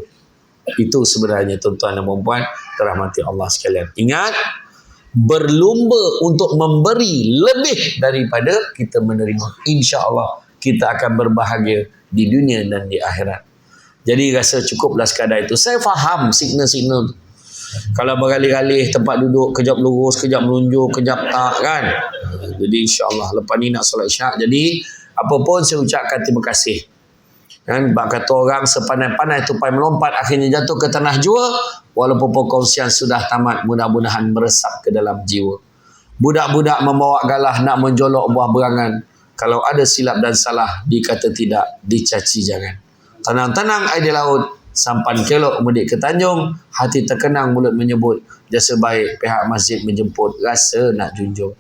Itu sebenarnya tuan-tuan dan puan-puan dirahmati Allah sekalian. Ingat, berlumba untuk memberi lebih daripada kita menerima. InsyaAllah kita akan berbahagia di dunia dan di akhirat. Jadi rasa cukuplah sekadar itu. Saya faham signal-signal tu. Kalau beralih-alih tempat duduk, kejap lurus, kejap melunjuk, kejap tak kan. Jadi insyaAllah lepas ni nak solat isyak. Jadi apa pun saya ucapkan terima kasih. Kan, bak kata orang sepandai-pandai tupai melompat akhirnya jatuh ke tanah jua. Walaupun perkongsian sudah tamat, mudah-mudahan meresap ke dalam jiwa. Budak-budak membawa galah nak menjolok buah berangan. Kalau ada silap dan salah, dikata tidak, dicaci jangan. Tenang-tenang air di laut, sampan kelok mudik ke Tanjung, hati terkenang mulut menyebut, jasa baik pihak masjid menjemput, rasa nak junjung.